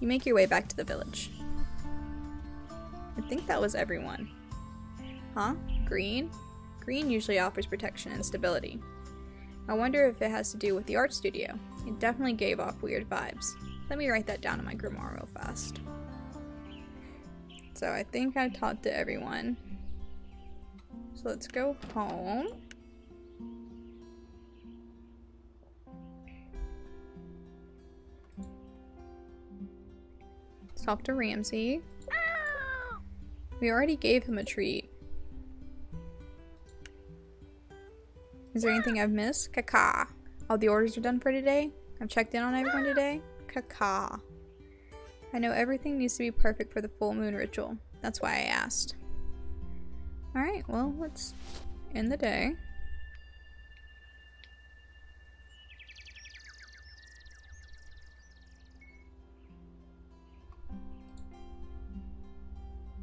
You make your way back to the village. I think that was everyone. Huh? Green? Green usually offers protection and stability. I wonder if it has to do with the art studio. It definitely gave off weird vibes. Let me write that down in my grimoire real fast. So I think I talked to everyone. So let's go home. Let's talk to Ramsey. We already gave him a treat. Is there anything I've missed? Caca. All the orders are done for today? I've checked in on everyone today? Caca. I know everything needs to be perfect for the full moon ritual. That's why I asked. Alright, well, let's end the day.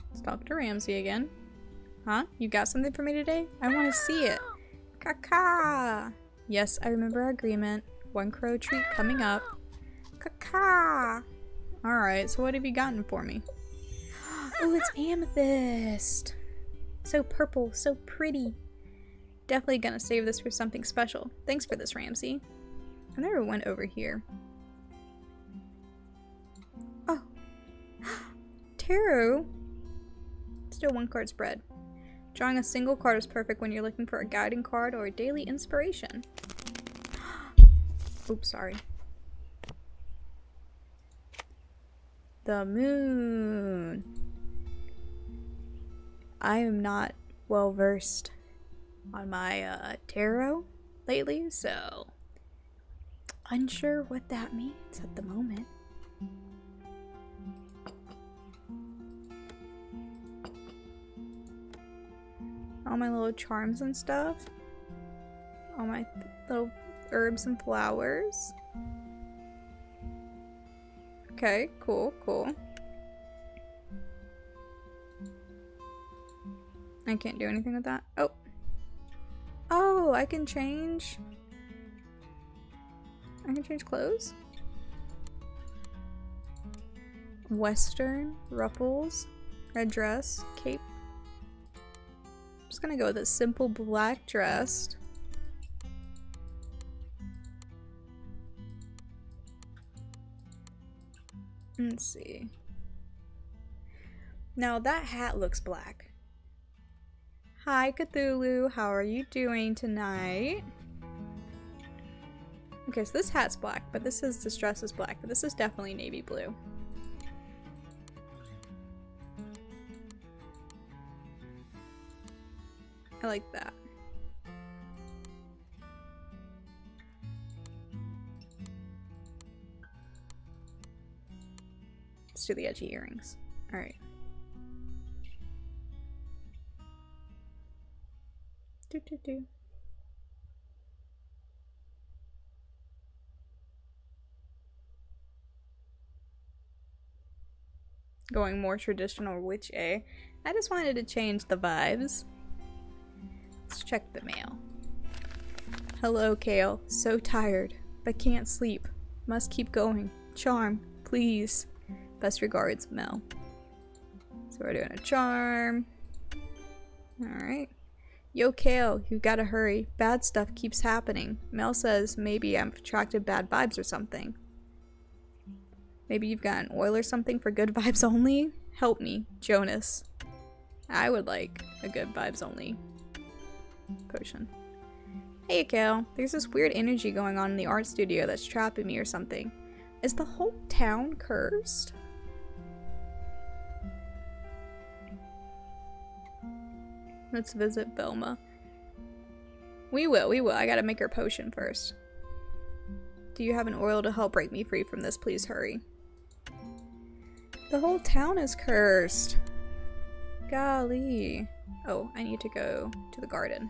Let's talk to Ramsey again. Huh? You got something for me today? I want to see it. Caca! Yes, I remember our agreement. One crow treat coming up. Caca! Alright, so what have you gotten for me? Oh, it's amethyst! So purple, so pretty. Definitely gonna save this for something special. Thanks for this, Ramsey. I never went over here. Oh. Tarot! Still one card spread. Drawing a single card is perfect when you're looking for a guiding card or a daily inspiration. Oops, sorry. The moon. I am not well versed on my tarot lately, so unsure what that means at the moment. All my little charms and stuff. All my little herbs and flowers. Okay, cool, cool. I can't do anything with that. Oh. Oh, I can change. I can change clothes. Western, ruffles, red dress, cape. I'm just gonna go with a simple black dress. Let's see. Now that hat looks black. Hi Cthulhu, how are you doing tonight? Okay, so this hat's black, but this dress is black, but this is definitely navy blue. I like that. Let's do the edgy earrings. Alright. Do. Going more traditional witch, eh? I just wanted to change the vibes. Let's check the mail. Hello, Kale. So tired, but can't sleep. Must keep going. Charm, please. Best regards, Mel. So we're doing a charm. Alright. Yo, Kale, you gotta hurry. Bad stuff keeps happening. Mel says maybe I've attracted bad vibes or something. Maybe you've got an oil or something for good vibes only? Help me, Jonas. I would like a good vibes only potion. Hey, Kale. There's this weird energy going on in the art studio that's trapping me or something. Is the whole town cursed? Let's visit Velma. We will, we will. I gotta make her potion first. Do you have an oil to help break me free from this? Please hurry. The whole town is cursed. Golly. Oh, I need to go to the garden.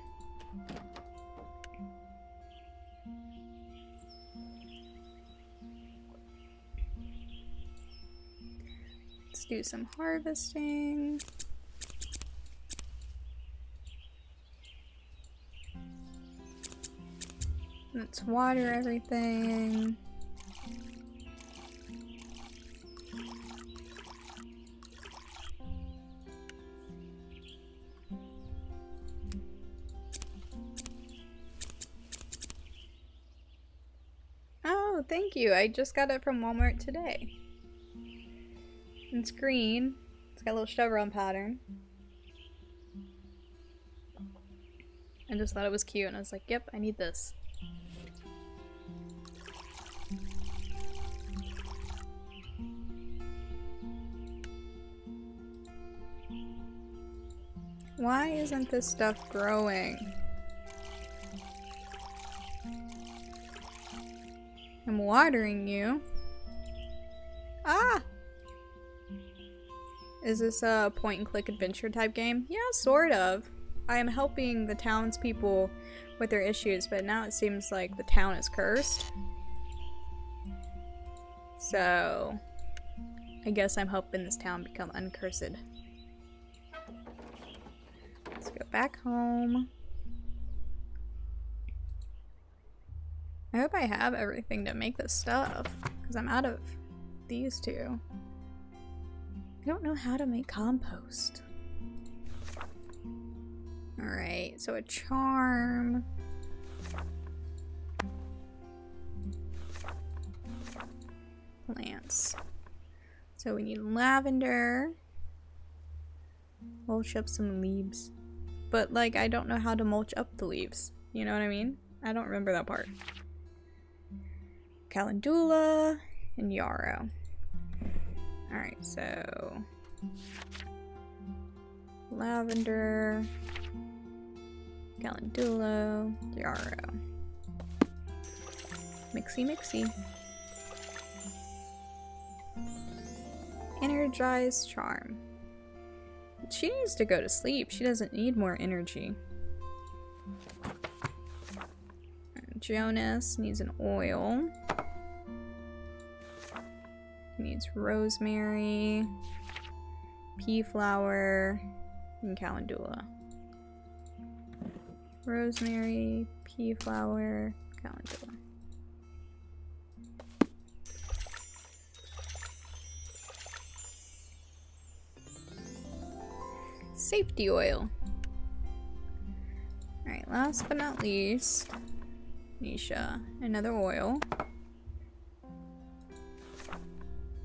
Let's do some harvesting. Let's water everything. Oh, thank you. I just got it from Walmart today. It's green. It's got a little chevron pattern. I just thought it was cute and I was like, yep, I need this. Why isn't this stuff growing? I'm watering you. Ah! Is this a point-and-click adventure type game? Yeah, sort of. I am helping the townspeople with their issues, but now it seems like the town is cursed. So, I guess I'm helping this town become uncursed. Let's go back home. I hope I have everything to make this stuff, because I'm out of these two. I don't know how to make compost. Alright, so a charm. Plants. So we need lavender. Mulch up some leaves. But, like, I don't know how to mulch up the leaves. You know what I mean? I don't remember that part. Calendula and yarrow. Alright, so lavender, calendula, yarrow. Mixy mixy. Energized charm. She needs to go to sleep. She doesn't need more energy. Jonas needs an oil. He needs rosemary, pea flower, and calendula. Rosemary, pea flower, calendula. Safety oil. Alright, last but not least, Nisha, another oil.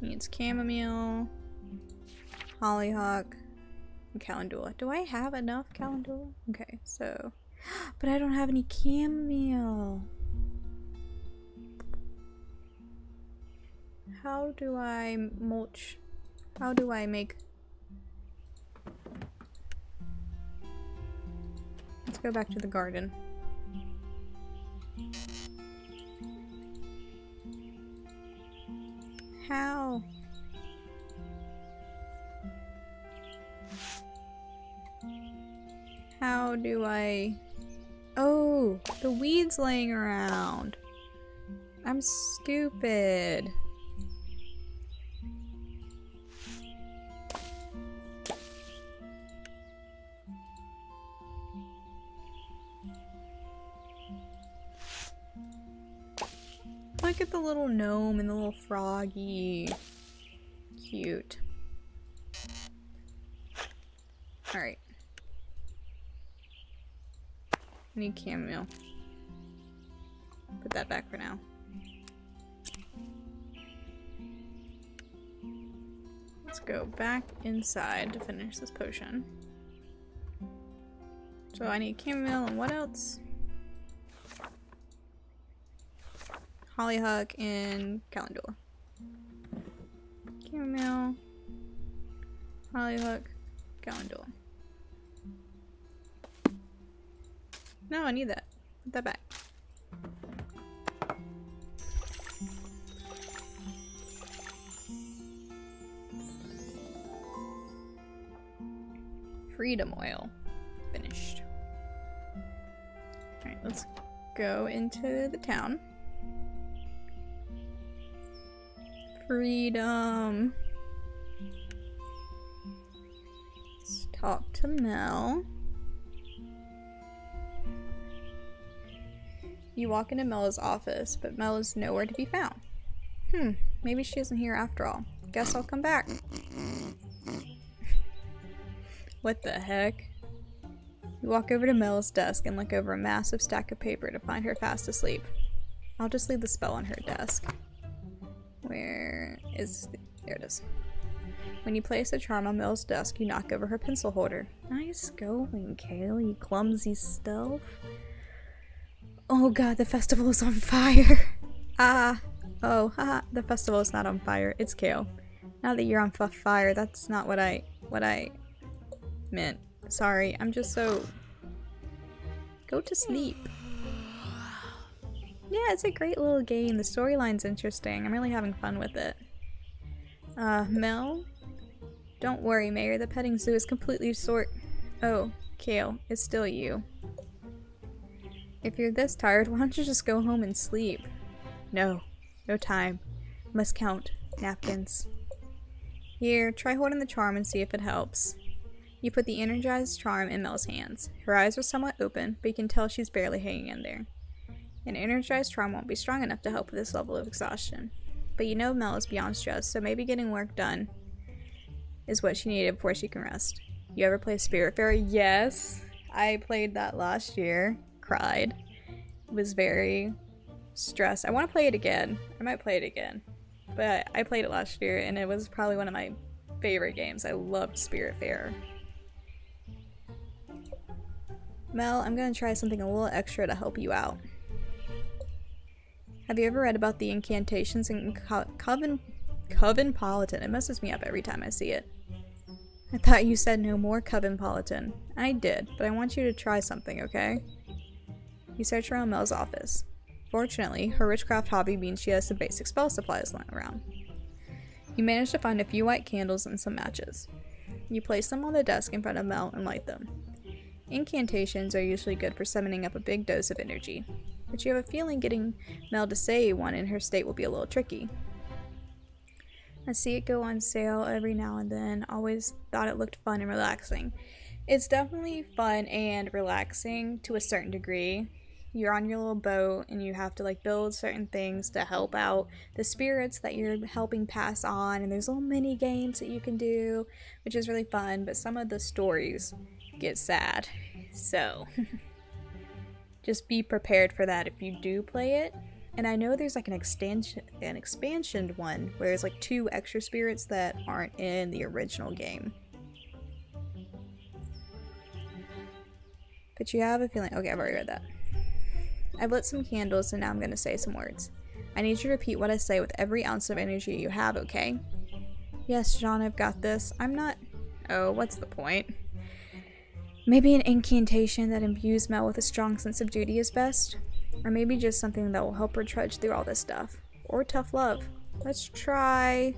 Needs chamomile, hollyhock, and calendula. Do I have enough calendula? Okay, so... But I don't have any chamomile. How do I mulch? How do I make... Let's go back to the garden. How? How do I... Oh, the weeds laying around. I'm stupid. Look at the little gnome and the little froggy. Cute. Alright. I need chamomile. Put that back for now. Let's go back inside to finish this potion. So I need chamomile and what else? Hollyhock and calendula. Chamomile, hollyhock, calendula. No, I need that. Put that back. Freedom oil. Finished. Alright, let's go into the town. Freedom. Let's talk to Mel. You walk into Mel's office, but Mel is nowhere to be found. Maybe she isn't here after all. Guess I'll come back. What the heck? You walk over to Mel's desk and look over a massive stack of paper to find her fast asleep. I'll just leave the spell on her desk. Where is... there it is. When you place a charm on Mel's desk, you knock over her pencil holder. Nice going, Kale, you clumsy stealth. Oh god, the festival is on fire! Oh, haha, the festival is not on fire, it's Kale. Now that you're on fire, that's not what I meant. Sorry, I'm just so... Go to sleep. Yeah, it's a great little game. The storyline's interesting. I'm really having fun with it. Mel? Don't worry, Mayor. The petting zoo is completely Oh, Kale, it's still you. If you're this tired, why don't you just go home and sleep? No time. Must count napkins. Here, try holding the charm and see if it helps. You put the energized charm in Mel's hands. Her eyes are somewhat open, but you can tell she's barely hanging in there. An energized charm won't be strong enough to help with this level of exhaustion. But you know Mel is beyond stress, so maybe getting work done is what she needed before she can rest. You ever play Spiritfarer? Yes! I played that last year. Cried. Was very stressed. I want to play it again. I might play it again. But I played it last year, and it was probably one of my favorite games. I loved Spiritfarer. Mel, I'm gonna try something a little extra to help you out. Have you ever read about the incantations in Covenpolitan? It messes me up every time I see it. I thought you said no more Covenpolitan. I did, but I want you to try something, okay? You search around Mel's office. Fortunately, her witchcraft hobby means she has some basic spell supplies lying around. You manage to find a few white candles and some matches. You place them on the desk in front of Mel and light them. Incantations are usually good for summoning up a big dose of energy, but you have a feeling getting Mel to say one in her state will be a little tricky. I see it go on sale every now and then. Always thought it looked fun and relaxing. It's definitely fun and relaxing to a certain degree. You're on your little boat and you have to like build certain things to help out the spirits that you're helping pass on, and there's little mini games that you can do, which is really fun, but some of the stories get sad. So just be prepared for that if you do play it. And I know there's like an expansion one where there's like 2 extra spirits that aren't in the original game. But you have a feeling... Okay, I've already read that. I've lit some candles and now I'm going to say some words. I need you to repeat what I say with every ounce of energy you have, okay? Yes, John, I've got this. I'm not... Oh, what's the point? Maybe an incantation that imbues Mel with a strong sense of duty is best. Or maybe just something that will help her trudge through all this stuff. Or tough love. Let's try...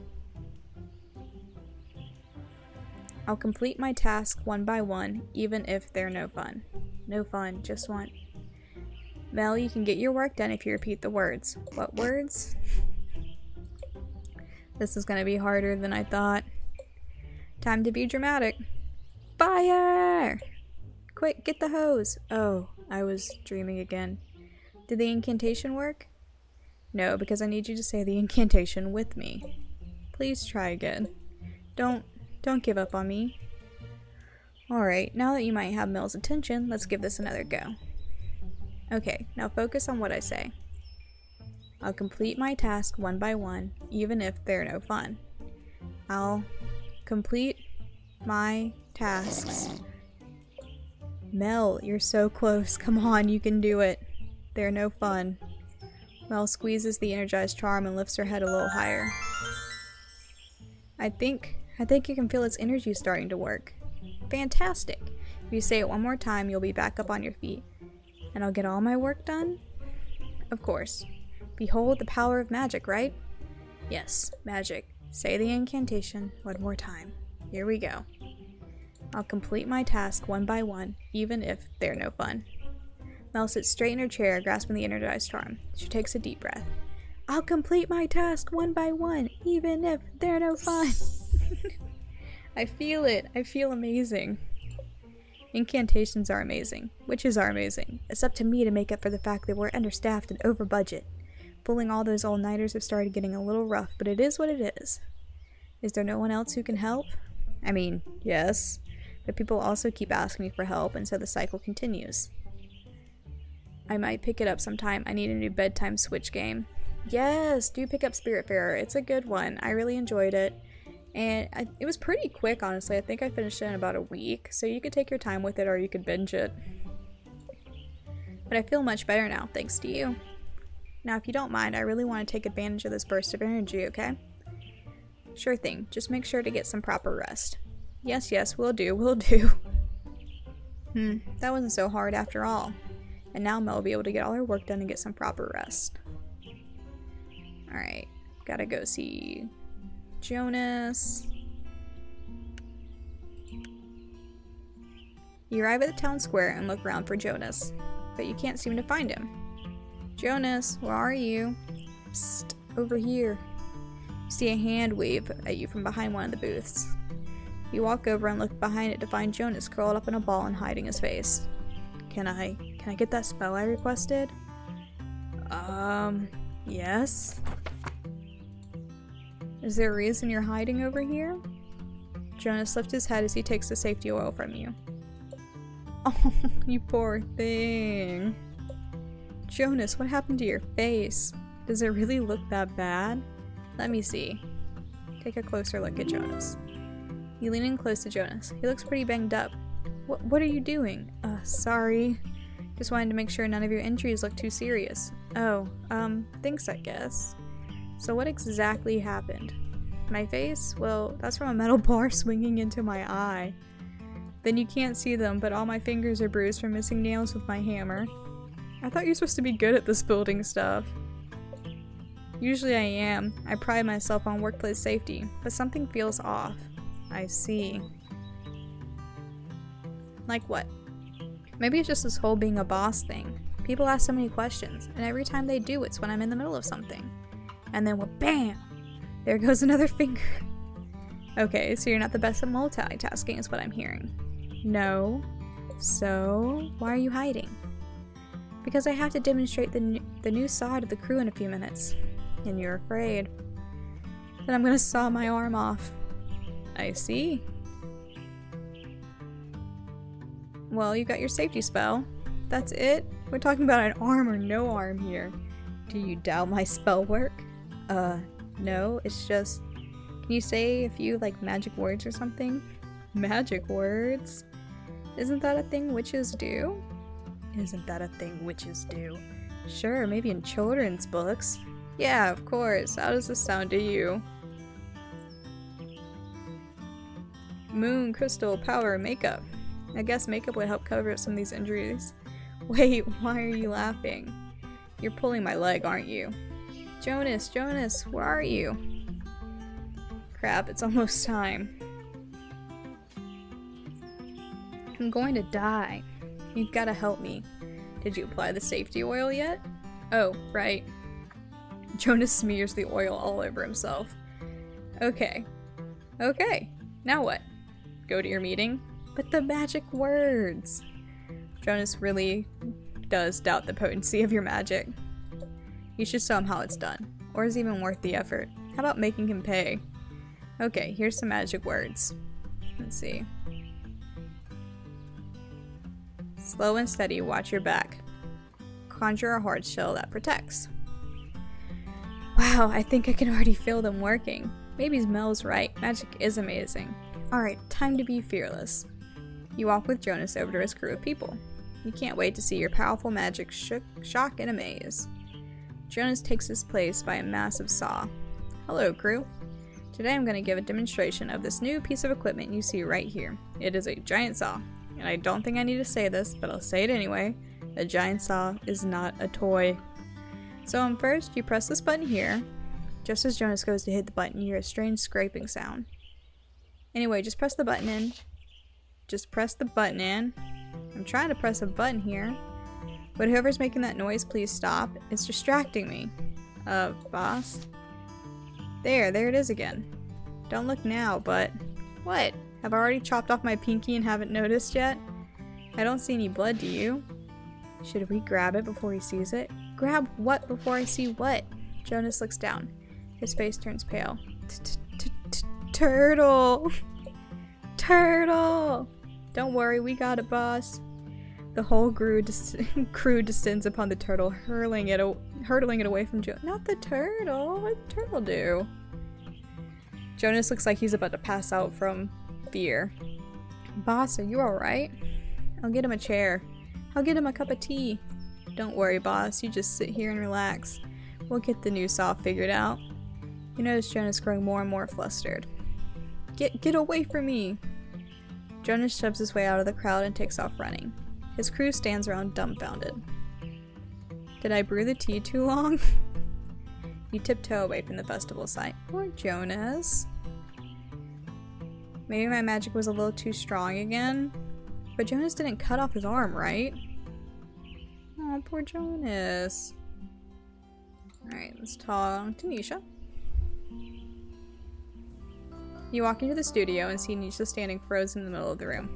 I'll complete my task one by one, even if they're no fun. No fun, just one. Mel, you can get your work done if you repeat the words. What words? This is gonna be harder than I thought. Time to be dramatic. Fire! Quick, get the hose! Oh, I was dreaming again. Did the incantation work? No, because I need you to say the incantation with me. Please try again. Don't give up on me. Alright, now that you might have Mel's attention, let's give this another go. Okay, now focus on what I say. I'll complete my task one by one, even if they're no fun. I'll complete my tasks. Mel, you're so close. Come on, you can do it. They're no fun. Mel squeezes the energized charm and lifts her head a little higher. I think you can feel its energy starting to work. Fantastic. If you say it one more time, you'll be back up on your feet. and I'll get all my work done? Of course. Behold the power of magic, right? Yes, magic. Say the incantation one more time. Here we go. I'll complete my task one by one, even if they're no fun. Mel sits straight in her chair, grasping the energized charm. She takes a deep breath. I'll complete my task one by one, even if they're no fun. I feel it. I feel amazing. Incantations are amazing. Witches are amazing. It's up to me to make up for the fact that we're understaffed and over budget. Pulling all those all-nighters have started getting a little rough, but it is what it is. Is there no one else who can help? I mean, yes. But people also keep asking me for help, and so the cycle continues. I might pick it up sometime. I need a new bedtime Switch game. Yes, do pick up Spiritfarer. It's a good one. I really enjoyed it. And it was pretty quick, honestly. I think I finished it in about a week. So you could take your time with it or you could binge it. But I feel much better now, thanks to you. Now, if you don't mind, I really want to take advantage of this burst of energy, okay? Sure thing. Just make sure to get some proper rest. Yes, will do. That wasn't so hard after all. And now Mel will be able to get all her work done and get some proper rest. Alright, gotta go see Jonas. You arrive at the town square and look around for Jonas, but you can't seem to find him. Jonas, where are you? Psst, over here. You see a hand wave at you from behind one of the booths. You walk over and look behind it to find Jonas curled up in a ball and hiding his face. Can I get that spell I requested? Yes? Is there a reason you're hiding over here? Jonas lifts his head as he takes the safety oil from you. Oh, you poor thing. Jonas, what happened to your face? Does it really look that bad? Let me see. Take a closer look at Jonas. You lean in close to Jonas. He looks pretty banged up. What are you doing? Sorry. Just wanted to make sure none of your injuries look too serious. Oh, thanks, I guess. So what exactly happened? My face? Well, that's from a metal bar swinging into my eye. Then you can't see them, but all my fingers are bruised from missing nails with my hammer. I thought you're supposed to be good at this building stuff. Usually I am. I pride myself on workplace safety, but something feels off. I see. Like what? Maybe it's just this whole being a boss thing. People ask so many questions, and every time they do, it's when I'm in the middle of something. And then, well, bam! There goes another finger. Okay, so you're not the best at multitasking is what I'm hearing. No. So, why are you hiding? Because I have to demonstrate the new saw to the crew in a few minutes. And you're afraid. Then I'm gonna saw my arm off. I see. Well, you got your safety spell. That's it? We're talking about an arm or no arm here. Do you doubt my spell work? No, it's just... Can you say a few, like, magic words or something? Magic words? Isn't that a thing witches do? Isn't that a thing witches do? Sure, maybe in children's books. Yeah, of course. How does this sound to you? Moon, crystal, powder, makeup. I guess makeup would help cover up some of these injuries. Wait, why are you laughing? You're pulling my leg, aren't you? Jonas, where are you? Crap, it's almost time. I'm going to die. You've got to help me. Did you apply the safety oil yet? Oh, right. Jonas smears the oil all over himself. Okay. Now what? Go to your meeting? But the magic words! Jonas really does doubt the potency of your magic. You should show him how it's done. Or is it even worth the effort? How about making him pay? Okay, here's some magic words. Let's see. Slow and steady, watch your back. Conjure a hard shell that protects. Wow, I think I can already feel them working. Maybe Mel's right. Magic is amazing. Alright, time to be fearless. You walk with Jonas over to his crew of people. You can't wait to see your powerful magic shock and amaze. Jonas takes his place by a massive saw. Hello, crew. Today I'm going to give a demonstration of this new piece of equipment you see right here. It is a giant saw. And I don't think I need to say this, but I'll say it anyway. A giant saw is not a toy. So first, you press this button here. Just as Jonas goes to hit the button, you hear a strange scraping sound. Anyway, just press the button in. Just press the button in. I'm trying to press a button here. But whoever's making that noise, please stop. It's distracting me. Boss? There it is again. Don't look now, but... What? Have I already chopped off my pinky and haven't noticed yet? I don't see any blood, do you? Should we grab it before he sees it? Grab what before I see what? Jonas looks down. His face turns pale. Turtle! Turtle! Don't worry, we got it, boss. The whole crew descends upon the turtle, hurtling it away from Jonas. Not the turtle! What did the turtle do? Jonas looks like he's about to pass out from fear. Boss, are you alright? I'll get him a chair. I'll get him a cup of tea. Don't worry, boss. You just sit here and relax. We'll get the new saw figured out. You notice Jonas growing more and more flustered. Get away from me! Jonas shoves his way out of the crowd and takes off running. His crew stands around dumbfounded. Did I brew the tea too long? You tiptoe away from the festival site. Poor Jonas. Maybe my magic was a little too strong again? But Jonas didn't cut off his arm, right? Oh, poor Jonas. Alright, let's talk to Nisha. You walk into the studio and see Nisha standing frozen in the middle of the room.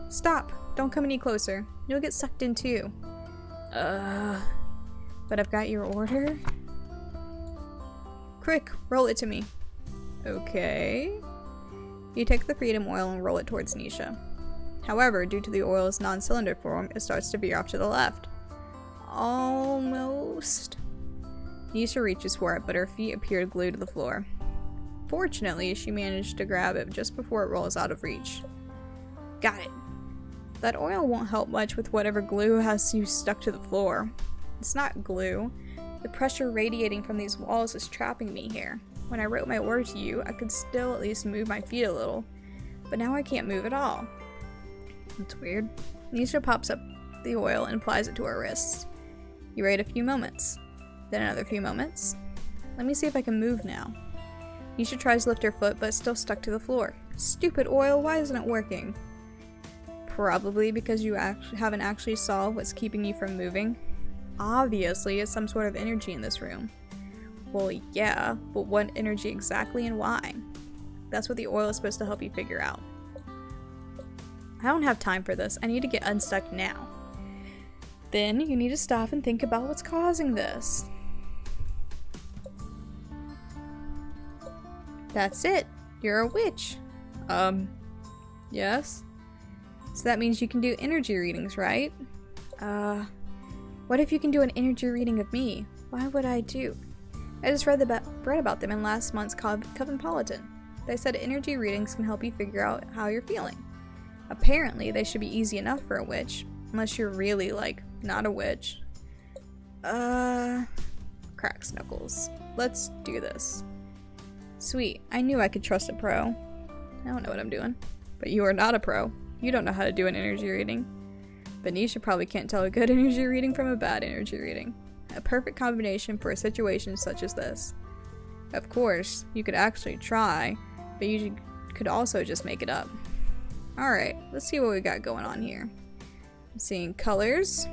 Stop! Don't come any closer. You'll get sucked in too. But I've got your order? Quick, roll it to me. Okay. You take the freedom oil and roll it towards Nisha. However, due to the oil's non-cylinder form, it starts to veer off to the left. Almost. Nisha reaches for it, but her feet appear glued to the floor. Fortunately, she managed to grab it just before it rolls out of reach. Got it. That oil won't help much with whatever glue has you stuck to the floor. It's not glue. The pressure radiating from these walls is trapping me here. When I wrote my order to you, I could still at least move my feet a little. But now I can't move at all. That's weird. Nisha pops up the oil and applies it to her wrists. You wait a few moments. Then another few moments. Let me see if I can move now. Nisha tries to lift her foot, but it's still stuck to the floor. Stupid oil, why isn't it working? Probably because you haven't actually solved what's keeping you from moving. Obviously, it's some sort of energy in this room. Well, yeah, but what energy exactly and why? That's what the oil is supposed to help you figure out. I don't have time for this. I need to get unstuck now. Then you need to stop and think about what's causing this. That's it. You're a witch. Yes? So that means you can do energy readings, right? What if you can do an energy reading of me? Why would I do? I just read about them in last month's Cosmopolitan. They said energy readings can help you figure out how you're feeling. Apparently, they should be easy enough for a witch. Unless you're really, like, not a witch. Cracks knuckles. Let's do this. Sweet. I knew I could trust a pro. I don't know what I'm doing. But you are not a pro. You don't know how to do an energy reading. But Nisha probably can't tell a good energy reading from a bad energy reading. A perfect combination for a situation such as this. Of course, you could actually try, but you could also just make it up. Alright, let's see what we got going on here. I'm seeing colors.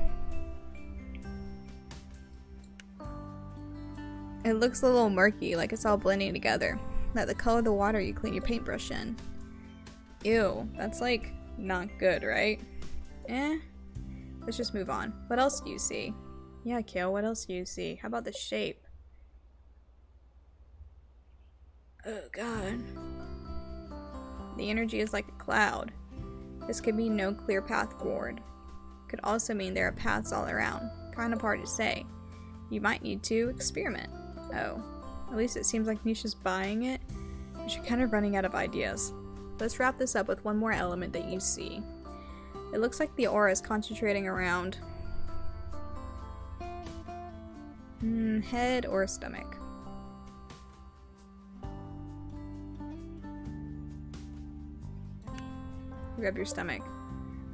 It looks a little murky, like it's all blending together. Like the color of the water you clean your paintbrush in. Ew, that's like not good, right? Let's just move on. What else do you see? Yeah, Kale, what else do you see? How about the shape? Oh god. The energy is like a cloud. This could mean no clear path forward. Could also mean there are paths all around. Kind of hard to say. You might need to experiment. Oh. At least it seems like Nisha's buying it. But you're kind of running out of ideas. Let's wrap this up with one more element that you see. It looks like the aura is concentrating around head or stomach. Grab your stomach.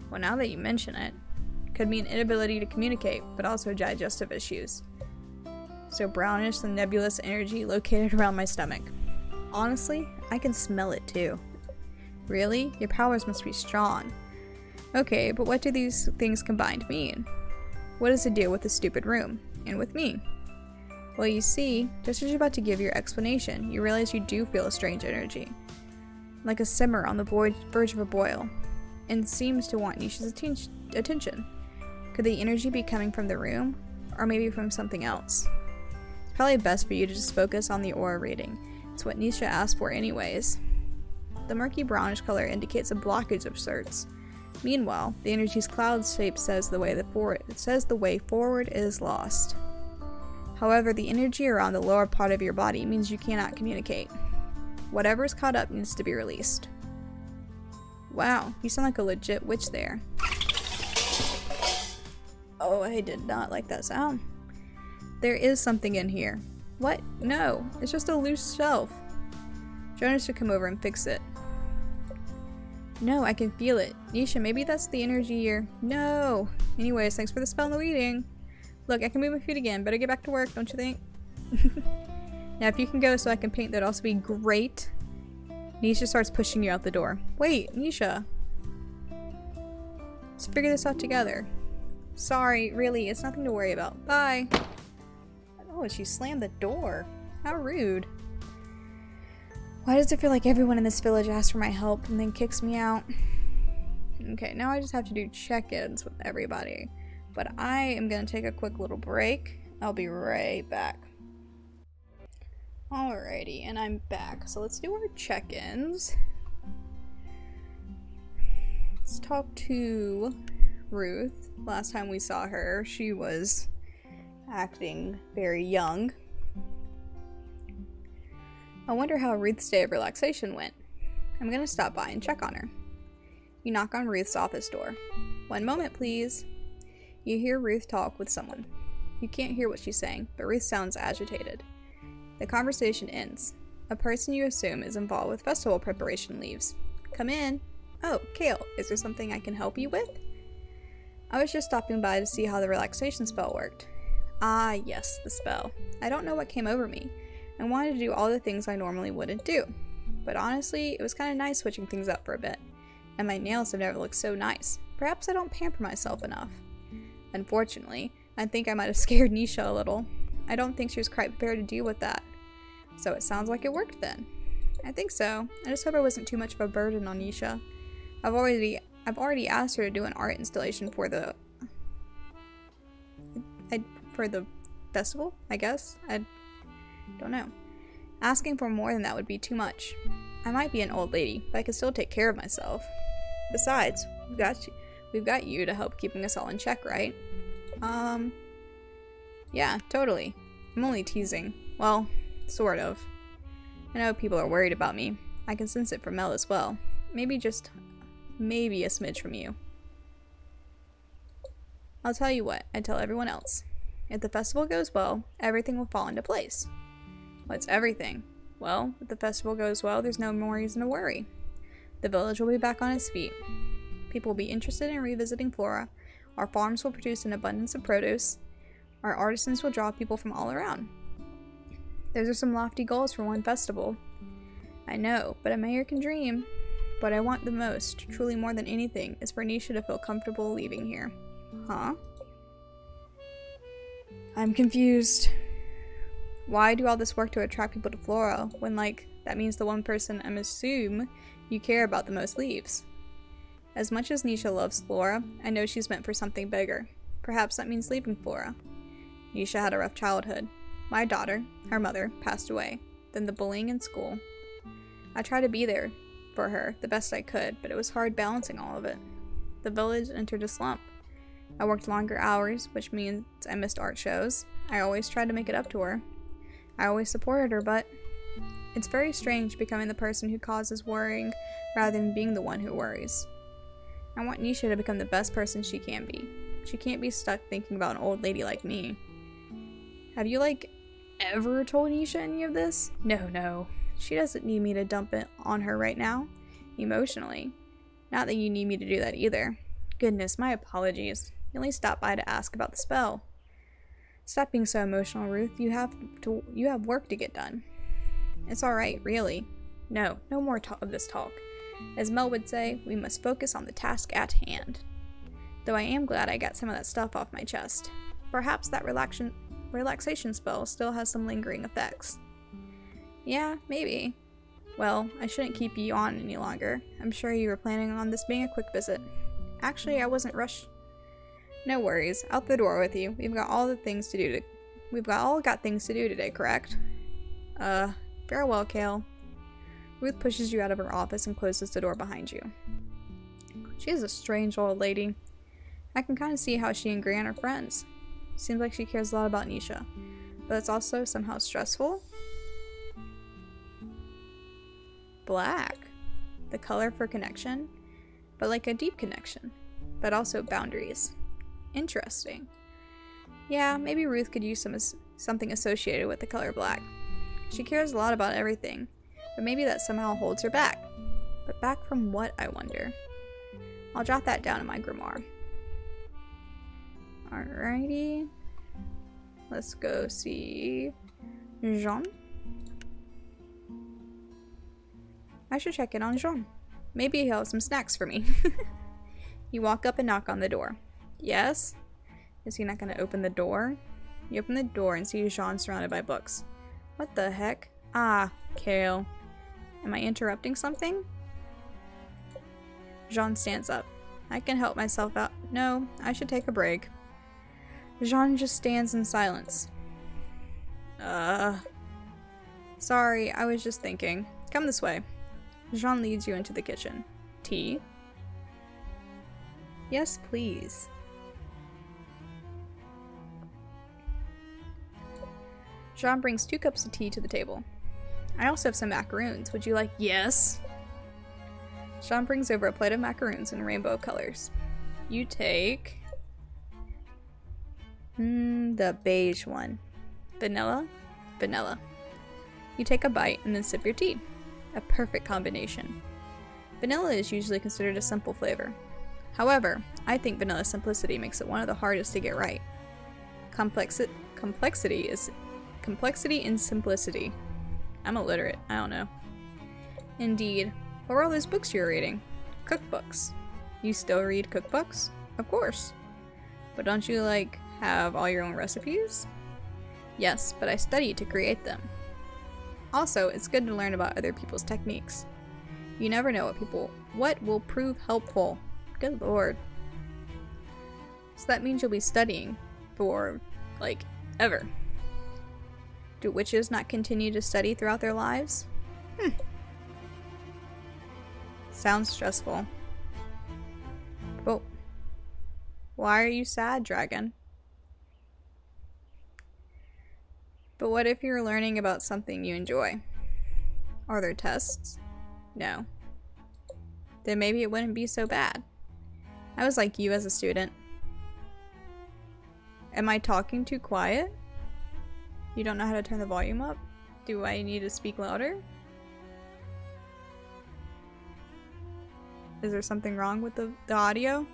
Well, now that you mention it, Could mean inability to communicate, but also digestive issues. So brownish and nebulous energy located around my stomach. Honestly, I can smell it too. Really? Your powers must be strong. Okay, but what do these things combined mean? What is the deal with the stupid room? And with me? Well, you see, just as you're about to give your explanation, you realize you do feel a strange energy. Like a simmer on the verge of a boil. And seems to want Nisha's attention. Could the energy be coming from the room? Or maybe from something else? It's probably best for you to just focus on the aura reading. It's what Nisha asked for anyways. The murky brownish color indicates a blockage of sorts. Meanwhile, the energy's cloud shape says the way forward is lost. However, the energy around the lower part of your body means you cannot communicate. Whatever is caught up needs to be released. Wow, you sound like a legit witch there. Oh, I did not like that sound. There is something in here. What? No, it's just a loose shelf. Jonas should come over and fix it. No, I can feel it. Nisha, maybe that's the energy here. No! Anyways, thanks for the spell and the reading. Look, I can move my feet again. Better get back to work, don't you think? Now, if you can go so I can paint, that'd also be great. Nisha starts pushing you out the door. Wait, Nisha. Let's figure this out together. Sorry, really, it's nothing to worry about. Bye. Oh, she slammed the door. How rude. Why does it feel like everyone in this village asks for my help and then kicks me out? Okay, now I just have to do check-ins with everybody. But I am gonna take a quick little break. I'll be right back. Alrighty, and I'm back. So let's do our check-ins. Let's talk to Ruth. Last time we saw her, she was acting very young. I wonder how Ruth's day of relaxation went. I'm gonna stop by and check on her. You knock on Ruth's office door. One moment, please. You hear Ruth talk with someone. You can't hear what she's saying, but Ruth sounds agitated. The conversation ends. A person you assume is involved with festival preparation leaves. Come in. Oh, Kale, is there something I can help you with? I was just stopping by to see how the relaxation spell worked. Ah, yes, the spell. I don't know what came over me. I wanted to do all the things I normally wouldn't do. But honestly, it was kind of nice switching things up for a bit. And my nails have never looked so nice. Perhaps I don't pamper myself enough. Unfortunately, I think I might have scared Nisha a little. I don't think she was quite prepared to deal with that. So it sounds like it worked then. I think so. I just hope I wasn't too much of a burden on Nisha. I've already asked her to do an art installation for the festival, I guess. I don't know. Asking for more than that would be too much. I might be an old lady, but I can still take care of myself. Besides, we've got you to help keeping us all in check, right? Yeah, totally. I'm only teasing. Well, sort of. I know people are worried about me. I can sense it from Mel as well. Maybe a smidge from you. I'll tell you what, I tell everyone else. If the festival goes well, everything will fall into place. What's everything? Well, if the festival goes well, there's no more reason to worry. The village will be back on its feet. People will be interested in revisiting Flora. Our farms will produce an abundance of produce. Our artisans will draw people from all around. Those are some lofty goals for one festival. I know, but a mayor can dream. What I want the most, truly more than anything, is for Nisha to feel comfortable leaving here. Huh? I'm confused. Why do all this work to attract people to Flora when, that means the one person I'm assume you care about the most leaves? As much as Nisha loves Flora, I know she's meant for something bigger. Perhaps that means leaving Flora. Nisha had a rough childhood. My daughter, her mother, passed away. Then the bullying in school. I tried to be there for her the best I could, but it was hard balancing all of it. The village entered a slump. I worked longer hours, which means I missed art shows. I always tried to make it up to her. I always supported her, but it's very strange becoming the person who causes worrying rather than being the one who worries. I want Nisha to become the best person she can be. She can't be stuck thinking about an old lady like me. Have you, ever told Nisha any of this? No. She doesn't need me to dump it on her right now. Emotionally. Not that you need me to do that either. Goodness, my apologies. You only stopped by to ask about the spell. Stop being so emotional, Ruth. You have work to get done. It's alright, really. No more of this talk. As Mel would say, we must focus on the task at hand. Though I am glad I got some of that stuff off my chest. Perhaps that relaxation spell still has some lingering effects. Yeah, maybe. Well, I shouldn't keep you on any longer. I'm sure you were planning on this being a quick visit. Actually, I wasn't rushed. No worries. Out the door with you. We've got all things to do today, correct? Farewell, Kale. Ruth pushes you out of her office and closes the door behind you. She is a strange old lady. I can kind of see how she and Gran are friends. Seems like she cares a lot about Nisha, but it's also somehow stressful. Black. The color for connection, but like a deep connection, but also boundaries. Interesting. Yeah, maybe Ruth could use something associated with the color black. She cares a lot about everything, but maybe that somehow holds her back. But back from what, I wonder? I'll jot that down in my grimoire. Alrighty. Let's go see Jean. I should check in on Jean. Maybe he'll have some snacks for me. You walk up and knock on the door. Yes? Is he not going to open the door? You open the door and see Jean surrounded by books. What the heck? Ah, Kale. Am I interrupting something? Jean stands up. I can help myself out. No, I should take a break. Jean just stands in silence. Sorry, I was just thinking. Come this way. Jean leads you into the kitchen. Tea? Yes, please. Jean brings 2 cups of tea to the table. I also have some macaroons. Would you like? Yes. Jean brings over a plate of macaroons in rainbow colors. You take the beige one. Vanilla? Vanilla. You take a bite and then sip your tea. A perfect combination. Vanilla is usually considered a simple flavor. However, I think vanilla simplicity makes it one of the hardest to get right. Complexity in simplicity. I'm illiterate, I don't know. Indeed. What were all those books you were reading? Cookbooks. You still read cookbooks? Of course. But don't you, have all your own recipes? Yes, but I study to create them. Also, it's good to learn about other people's techniques. You never know what will prove helpful. Good lord. So that means you'll be studying for, ever. Do witches not continue to study throughout their lives? Sounds stressful. But why are you sad, dragon? But what if you're learning about something you enjoy? Are there tests? No. Then maybe it wouldn't be so bad. I was like you as a student. Am I talking too quiet? You don't know how to turn the volume up? Do I need to speak louder? Is there something wrong with the audio?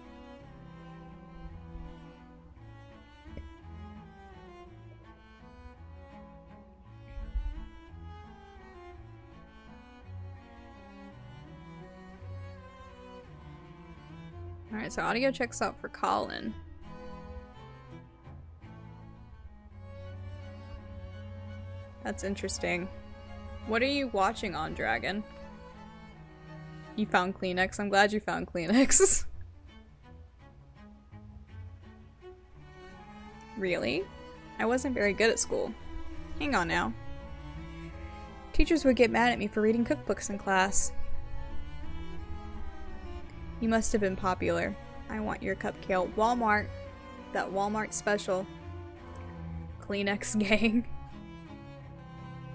Alright, so audio checks out for Colin. That's interesting. What are you watching on, Dragon? You found Kleenex. I'm glad you found Kleenex. Really? I wasn't very good at school. Hang on now. Teachers would get mad at me for reading cookbooks in class. You must have been popular. I want your cup, Kale. Walmart. That Walmart special. Kleenex gang.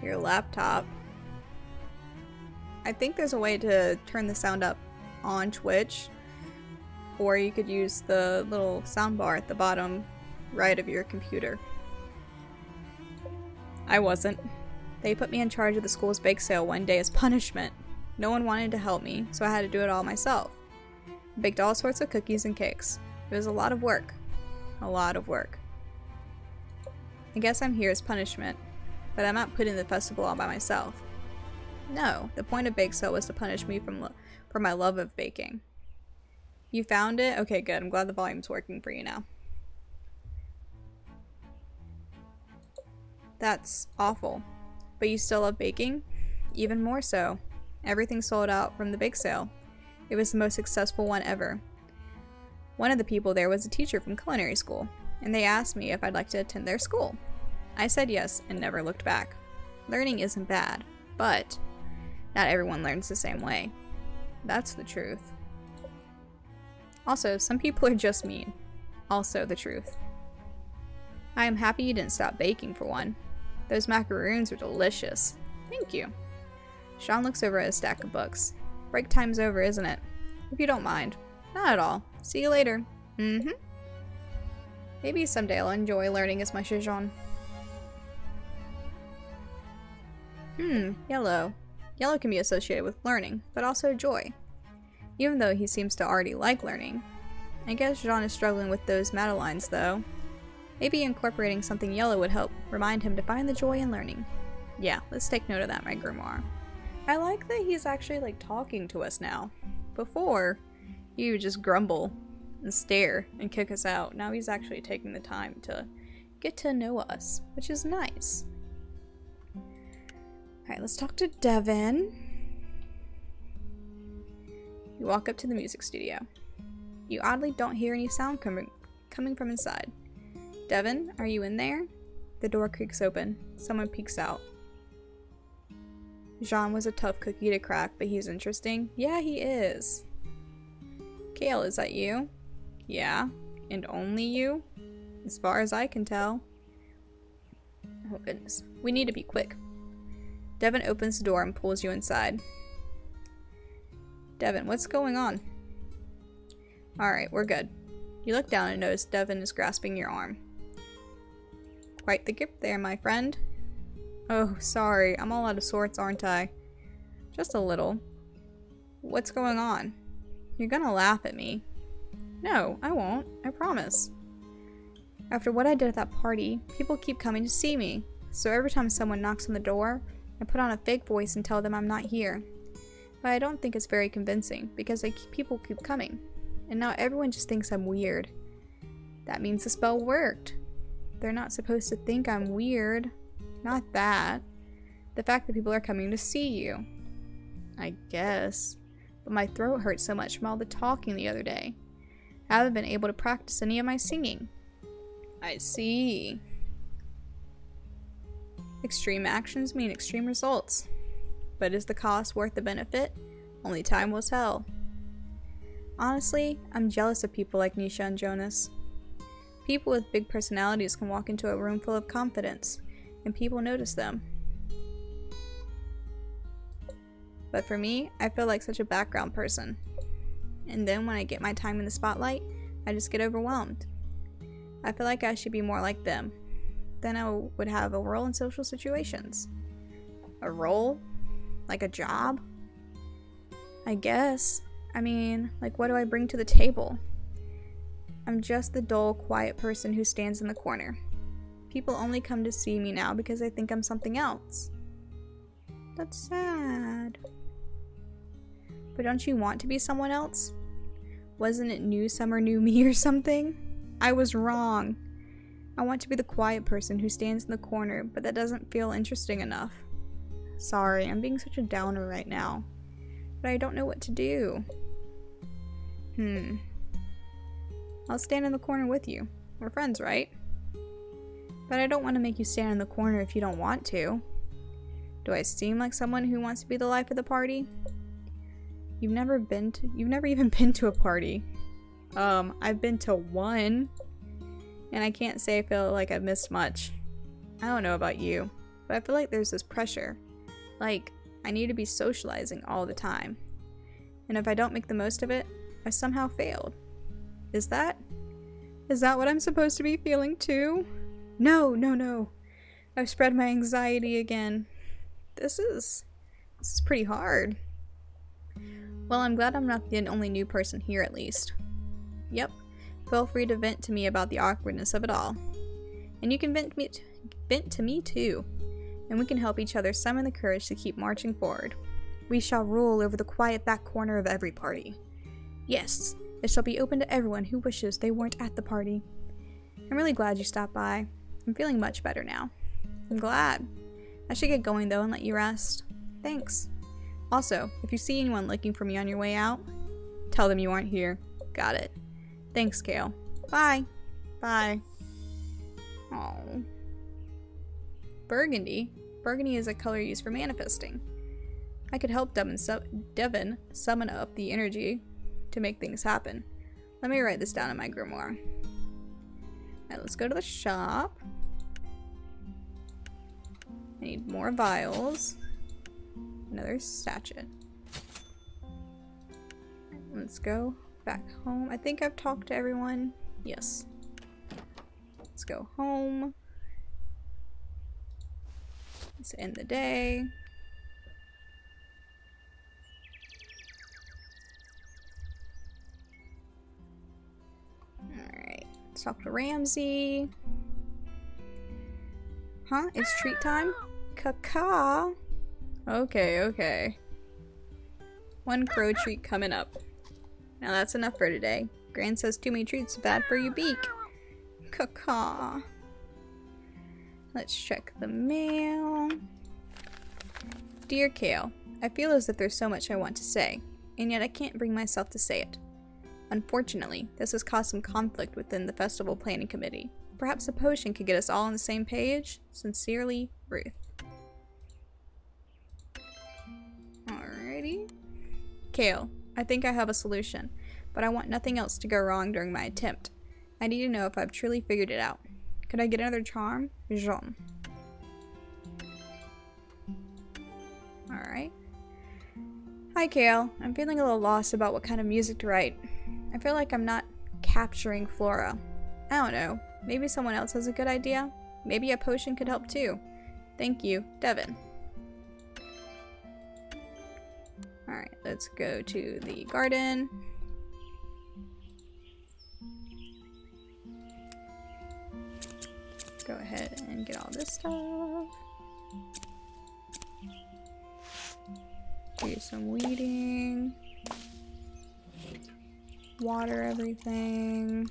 Your laptop. I think there's a way to turn the sound up on Twitch. Or you could use the little soundbar at the bottom right of your computer. I wasn't. They put me in charge of the school's bake sale one day as punishment. No one wanted to help me, so I had to do it all myself. I baked all sorts of cookies and cakes. It was a lot of work, A lot of work. I guess I'm here as punishment, but I'm not putting the festival all by myself. No, the point of bake sale was to punish me for my love of baking. You found it? Okay, good. I'm glad the volume's working for you now. That's awful. But you still love baking? Even more so. Everything sold out from the bake sale. It was the most successful one ever. One of the people there was a teacher from culinary school, and they asked me if I'd like to attend their school. I said yes and never looked back. Learning isn't bad, but not everyone learns the same way. That's the truth. Also, some people are just mean. Also the truth. I am happy you didn't stop baking for one. Those macaroons are delicious. Thank you. Sean looks over at a stack of books. Break time's over, isn't it? If you don't mind. Not at all. See you later. Maybe someday I'll enjoy learning as much as Jean. Yellow. Yellow can be associated with learning, but also joy. Even though he seems to already like learning. I guess Jean is struggling with those Madelines, though. Maybe incorporating something yellow would help remind him to find the joy in learning. Yeah, let's take note of that, my grimoire. I like that he's actually, like, talking to us now. Before, he would just grumble and stare and kick us out. Now he's actually taking the time to get to know us, which is nice. Alright, let's talk to Devin. You walk up to the music studio. You oddly don't hear any sound coming from inside. Devin, are you in there? The door creaks open. Someone peeks out. Jean was a tough cookie to crack, but he's interesting. Yeah, he is. Kale, is that you? Yeah, and only you? As far as I can tell. Oh goodness. We need to be quick. Devin opens the door and pulls you inside. Devin, what's going on? Alright, we're good. You look down and notice Devin is grasping your arm. Quite the gift there, my friend. Oh, sorry. I'm all out of sorts, aren't I? Just a little. What's going on? You're gonna laugh at me. No, I won't. I promise. After what I did at that party, people keep coming to see me. So every time someone knocks on the door, I put on a fake voice and tell them I'm not here. But I don't think it's very convincing, because people keep coming. And now everyone just thinks I'm weird. That means the spell worked. They're not supposed to think I'm weird. Not that. The fact that people are coming to see you. I guess. But my throat hurts so much from all the talking the other day. I haven't been able to practice any of my singing. I see. Extreme actions mean extreme results. But is the cost worth the benefit? Only time will tell. Honestly, I'm jealous of people like Nisha and Jonas. People with big personalities can walk into a room full of confidence, and people notice them. But for me, I feel like such a background person. And then when I get my time in the spotlight, I just get overwhelmed. I feel like I should be more like them. Then I would have a role in social situations. A role? Like a job? I guess. I mean, like, what do I bring to the table? I'm just the dull, quiet person who stands in the corner. People only come to see me now because they think I'm something else. That's sad. But don't you want to be someone else? Wasn't it New Summer, New Me or something? I was wrong. I want to be the quiet person who stands in the corner, but that doesn't feel interesting enough. Sorry, I'm being such a downer right now. But I don't know what to do. I'll stand in the corner with you. We're friends, right? But I don't want to make you stand in the corner if you don't want to. Do I seem like someone who wants to be the life of the party? You've never even been to a party. I've been to one. And I can't say I feel like I've missed much. I don't know about you, but I feel like there's this pressure. Like, I need to be socializing all the time. And if I don't make the most of it, I somehow failed. Is that what I'm supposed to be feeling too? No. I've spread my anxiety again. This is pretty hard. Well, I'm glad I'm not the only new person here at least. Yep, Feel free to vent to me about the awkwardness of it all. And you can vent to me too. And we can help each other summon the courage to keep marching forward. We shall rule over the quiet back corner of every party. Yes, it shall be open to everyone who wishes they weren't at the party. I'm really glad you stopped by. I'm feeling much better now. I'm glad. I should get going though and let you rest. Thanks. Also, if you see anyone looking for me on your way out, tell them you aren't here. Got it. Thanks, Kale. Bye. Bye. Oh. Burgundy? Burgundy is a color used for manifesting. I could help Devin summon up the energy to make things happen. Let me write this down in my grimoire. Alright, let's go to the shop. I need more vials. Another sachet. Let's go back home. I think I've talked to everyone. Yes. Let's go home. Let's end the day. Alright. Let's talk to Ramsey. Huh? It's treat time? Caca. Okay, okay. One crow treat coming up. Now that's enough for today. Gran says too many treats is bad for your beak. Caca. Let's check the mail. Dear Kale, I feel as if there's so much I want to say, and yet I can't bring myself to say it. Unfortunately, this has caused some conflict within the festival planning committee. Perhaps a potion could get us all on the same page? Sincerely, Ruth. Alrighty. Kale, I think I have a solution, but I want nothing else to go wrong during my attempt. I need to know if I've truly figured it out. Could I get another charm? Jean. Alright. Hi Kale, I'm feeling a little lost about what kind of music to write. I feel like I'm not capturing Flora. I don't know, maybe someone else has a good idea? Maybe a potion could help too. Thank you, Devin. Alright, let's go to the garden. Go ahead and get all this stuff. Do some weeding. Water everything.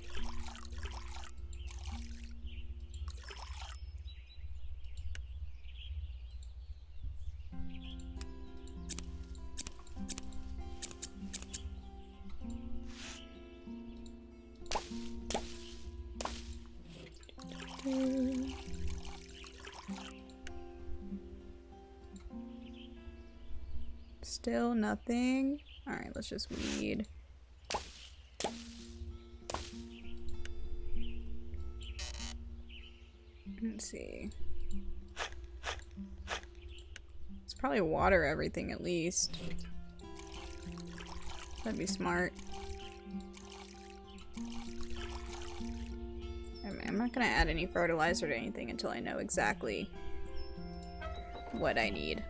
Still nothing. Alright, let's just weed. Let's see. Let's probably water everything at least. That'd be smart. I'm not gonna add any fertilizer to anything until I know exactly what I need.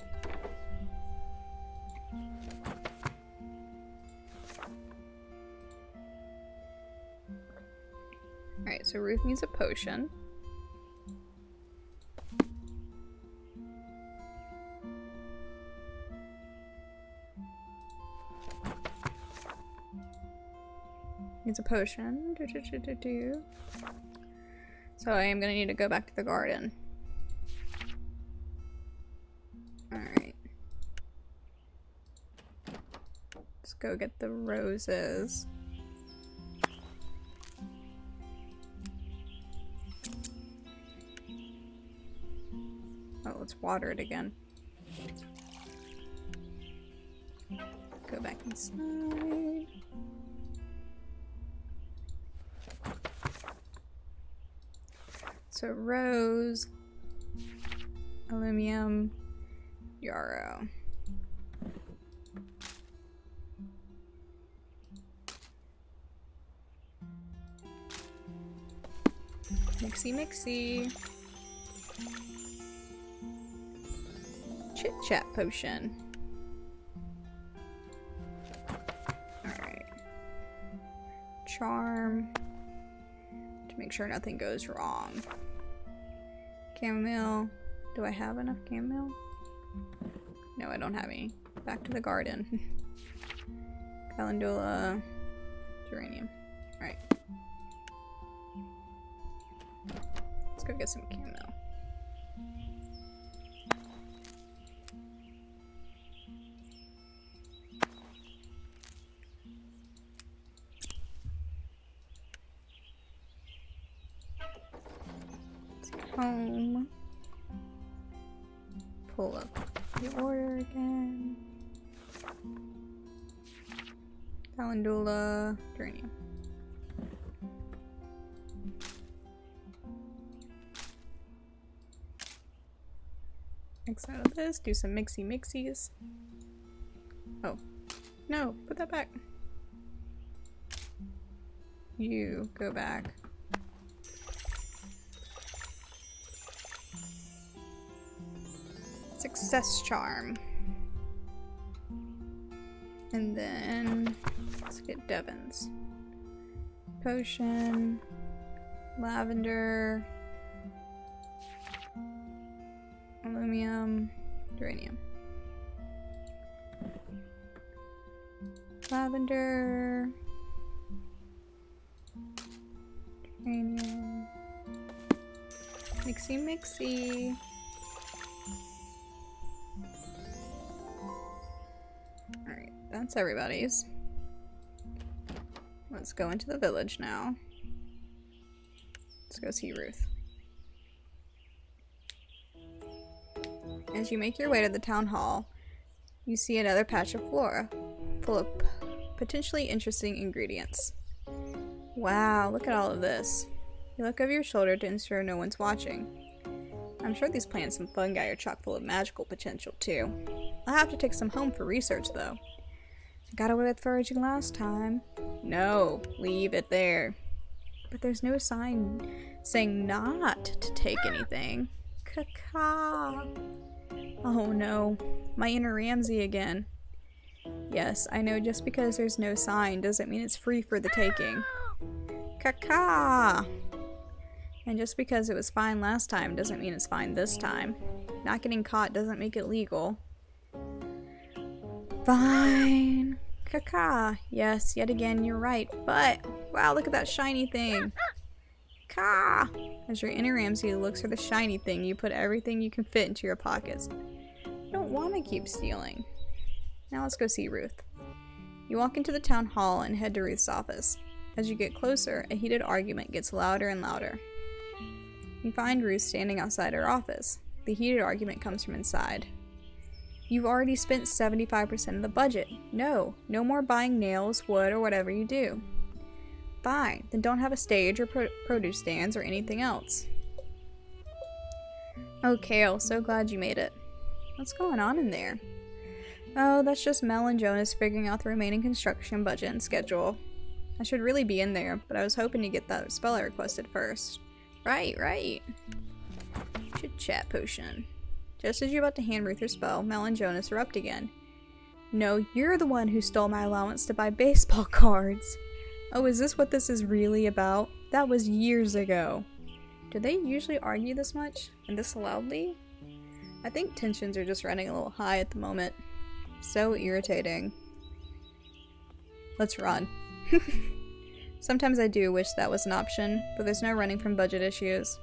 Alright, so Ruth needs a potion. Needs a potion. So I am gonna need to go back to the garden. Alright. Let's go get the roses. Oh, let's water it again. Go back inside. So rose, aluminum, yarrow. Mixy mixy. Chit chat potion. Alright. Charm. Make sure nothing goes wrong. Chamomile. Do I have enough chamomile? No, I don't have any. Back to the garden. Calendula. Geranium. Alright. Let's go get some chamomile. Home. Pull up the order again. Calendula, geranium. Mix out of this, do some mixies. Oh, no, put that back. You go back. Success charm. And then let's get Devon's. Potion, lavender, aluminum, geranium. Lavender, geranium, mixy. Alright, that's everybody's. Let's go into the village now. Let's go see Ruth. As you make your way to the town hall, you see another patch of flora, full of potentially interesting ingredients. Wow, look at all of this. You look over your shoulder to ensure no one's watching. I'm sure these plants and fungi are chock full of magical potential too. I'll have to take some home for research though. I got away with foraging last time. No, leave it there. But there's no sign saying not to take anything. Caca. Oh no, my inner Ramsay again. Yes, I know just because there's no sign doesn't mean it's free for the taking. Caca. And just because it was fine last time doesn't mean it's fine this time. Not getting caught doesn't make it legal. Fine. Caca. Yes, yet again, you're right. But, wow, look at that shiny thing. Caw. As your inner Ramsay looks for the shiny thing, you put everything you can fit into your pockets. You don't want to keep stealing. Now let's go see Ruth. You walk into the town hall and head to Ruth's office. As you get closer, a heated argument gets louder and louder. You find Ruth standing outside her office. The heated argument comes from inside. You've already spent 75% of the budget. No more buying nails, wood, or whatever you do. Fine, then don't have a stage or produce stands or anything else. Oh, Kale, so glad you made it. What's going on in there? Oh, that's just Mel and Jonas figuring out the remaining construction budget and schedule. I should really be in there, but I was hoping to get that spell I requested first. Right. Chit-chat potion. Just as you're about to hand Ruth her spell, Mel and Jonas erupt again. No, you're the one who stole my allowance to buy baseball cards. Oh, is this what this is really about? That was years ago. Do they usually argue this much? And this loudly? I think tensions are just running a little high at the moment. So irritating. Let's run. Sometimes I do wish that was an option, but there's no running from budget issues.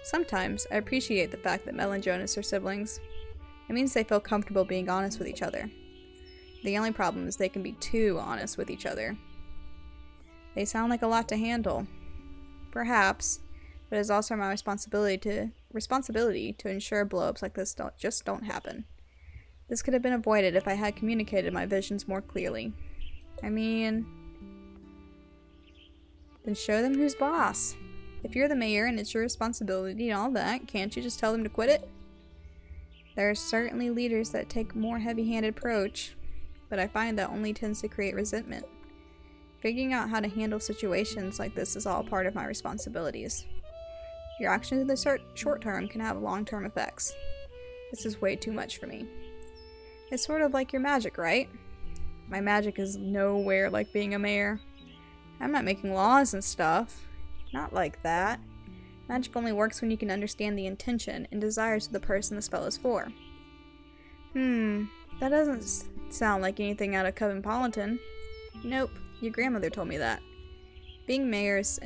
Sometimes I appreciate the fact that Mel and Jonas are siblings. It means they feel comfortable being honest with each other. The only problem is they can be too honest with each other. They sound like a lot to handle. Perhaps, but it's also my responsibility to ensure blow-ups like this just don't happen. This could have been avoided if I had communicated my visions more clearly. I mean, then show them who's boss. If you're the mayor and it's your responsibility and all that, can't you just tell them to quit it? There are certainly leaders that take a more heavy-handed approach, but I find that only tends to create resentment. Figuring out how to handle situations like this is all part of my responsibilities. Your actions in the short term can have long-term effects. This is way too much for me. It's sort of like your magic, right? My magic is nowhere like being a mayor. I'm not making laws and stuff. Not like that. Magic only works when you can understand the intention and desires of the person the spell is for. That doesn't sound like anything out of Covingpolitan. Nope, your grandmother told me that. Being mayor is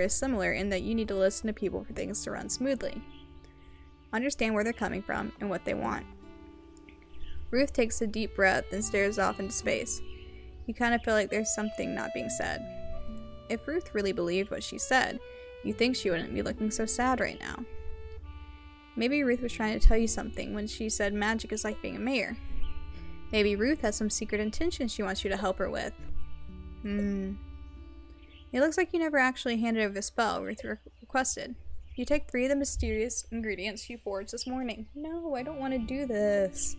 similar in that you need to listen to people for things to run smoothly. Understand where they're coming from and what they want. Ruth takes a deep breath and stares off into space. You kind of feel like there's something not being said. If Ruth really believed what she said, you think she wouldn't be looking so sad right now. Maybe Ruth was trying to tell you something when she said magic is like being a mayor. Maybe Ruth has some secret intention she wants you to help her with. It looks like you never actually handed over the spell Ruth requested. You take 3 of the mysterious ingredients you forged this morning. No, I don't want to do this.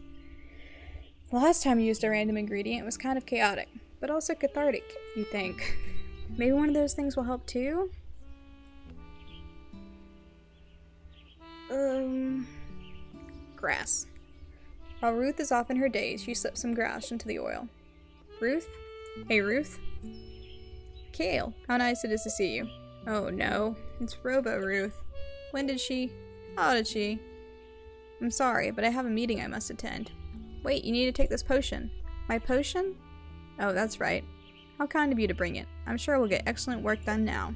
The last time you used a random ingredient was kind of chaotic, but also cathartic, you think. Maybe one of those things will help too? Grass. While Ruth is off in her daze, she slips some grass into the oil. Ruth? Hey, Ruth? Kale, how nice it is to see you. Oh no, it's Ruth. When did she? How did she? I'm sorry, but I have a meeting I must attend. Wait, you need to take this potion. My potion? Oh, that's right. How kind of you to bring it. I'm sure we'll get excellent work done now.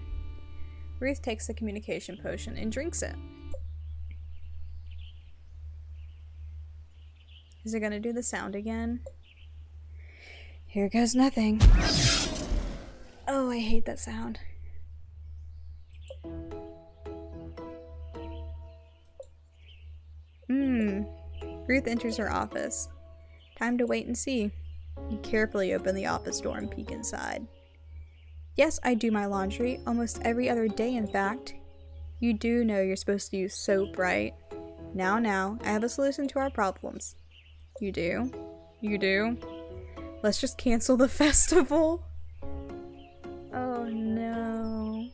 Ruth takes the communication potion and drinks it. Is it gonna do the sound again? Here goes nothing. Oh, I hate that sound. Ruth enters her office. Time to wait and see. You carefully open the office door and peek inside. Yes, I do my laundry almost every other day, in fact. You do know you're supposed to use soap, right? Now, I have a solution to our problems. You do? You do? Let's just cancel the festival. Oh no.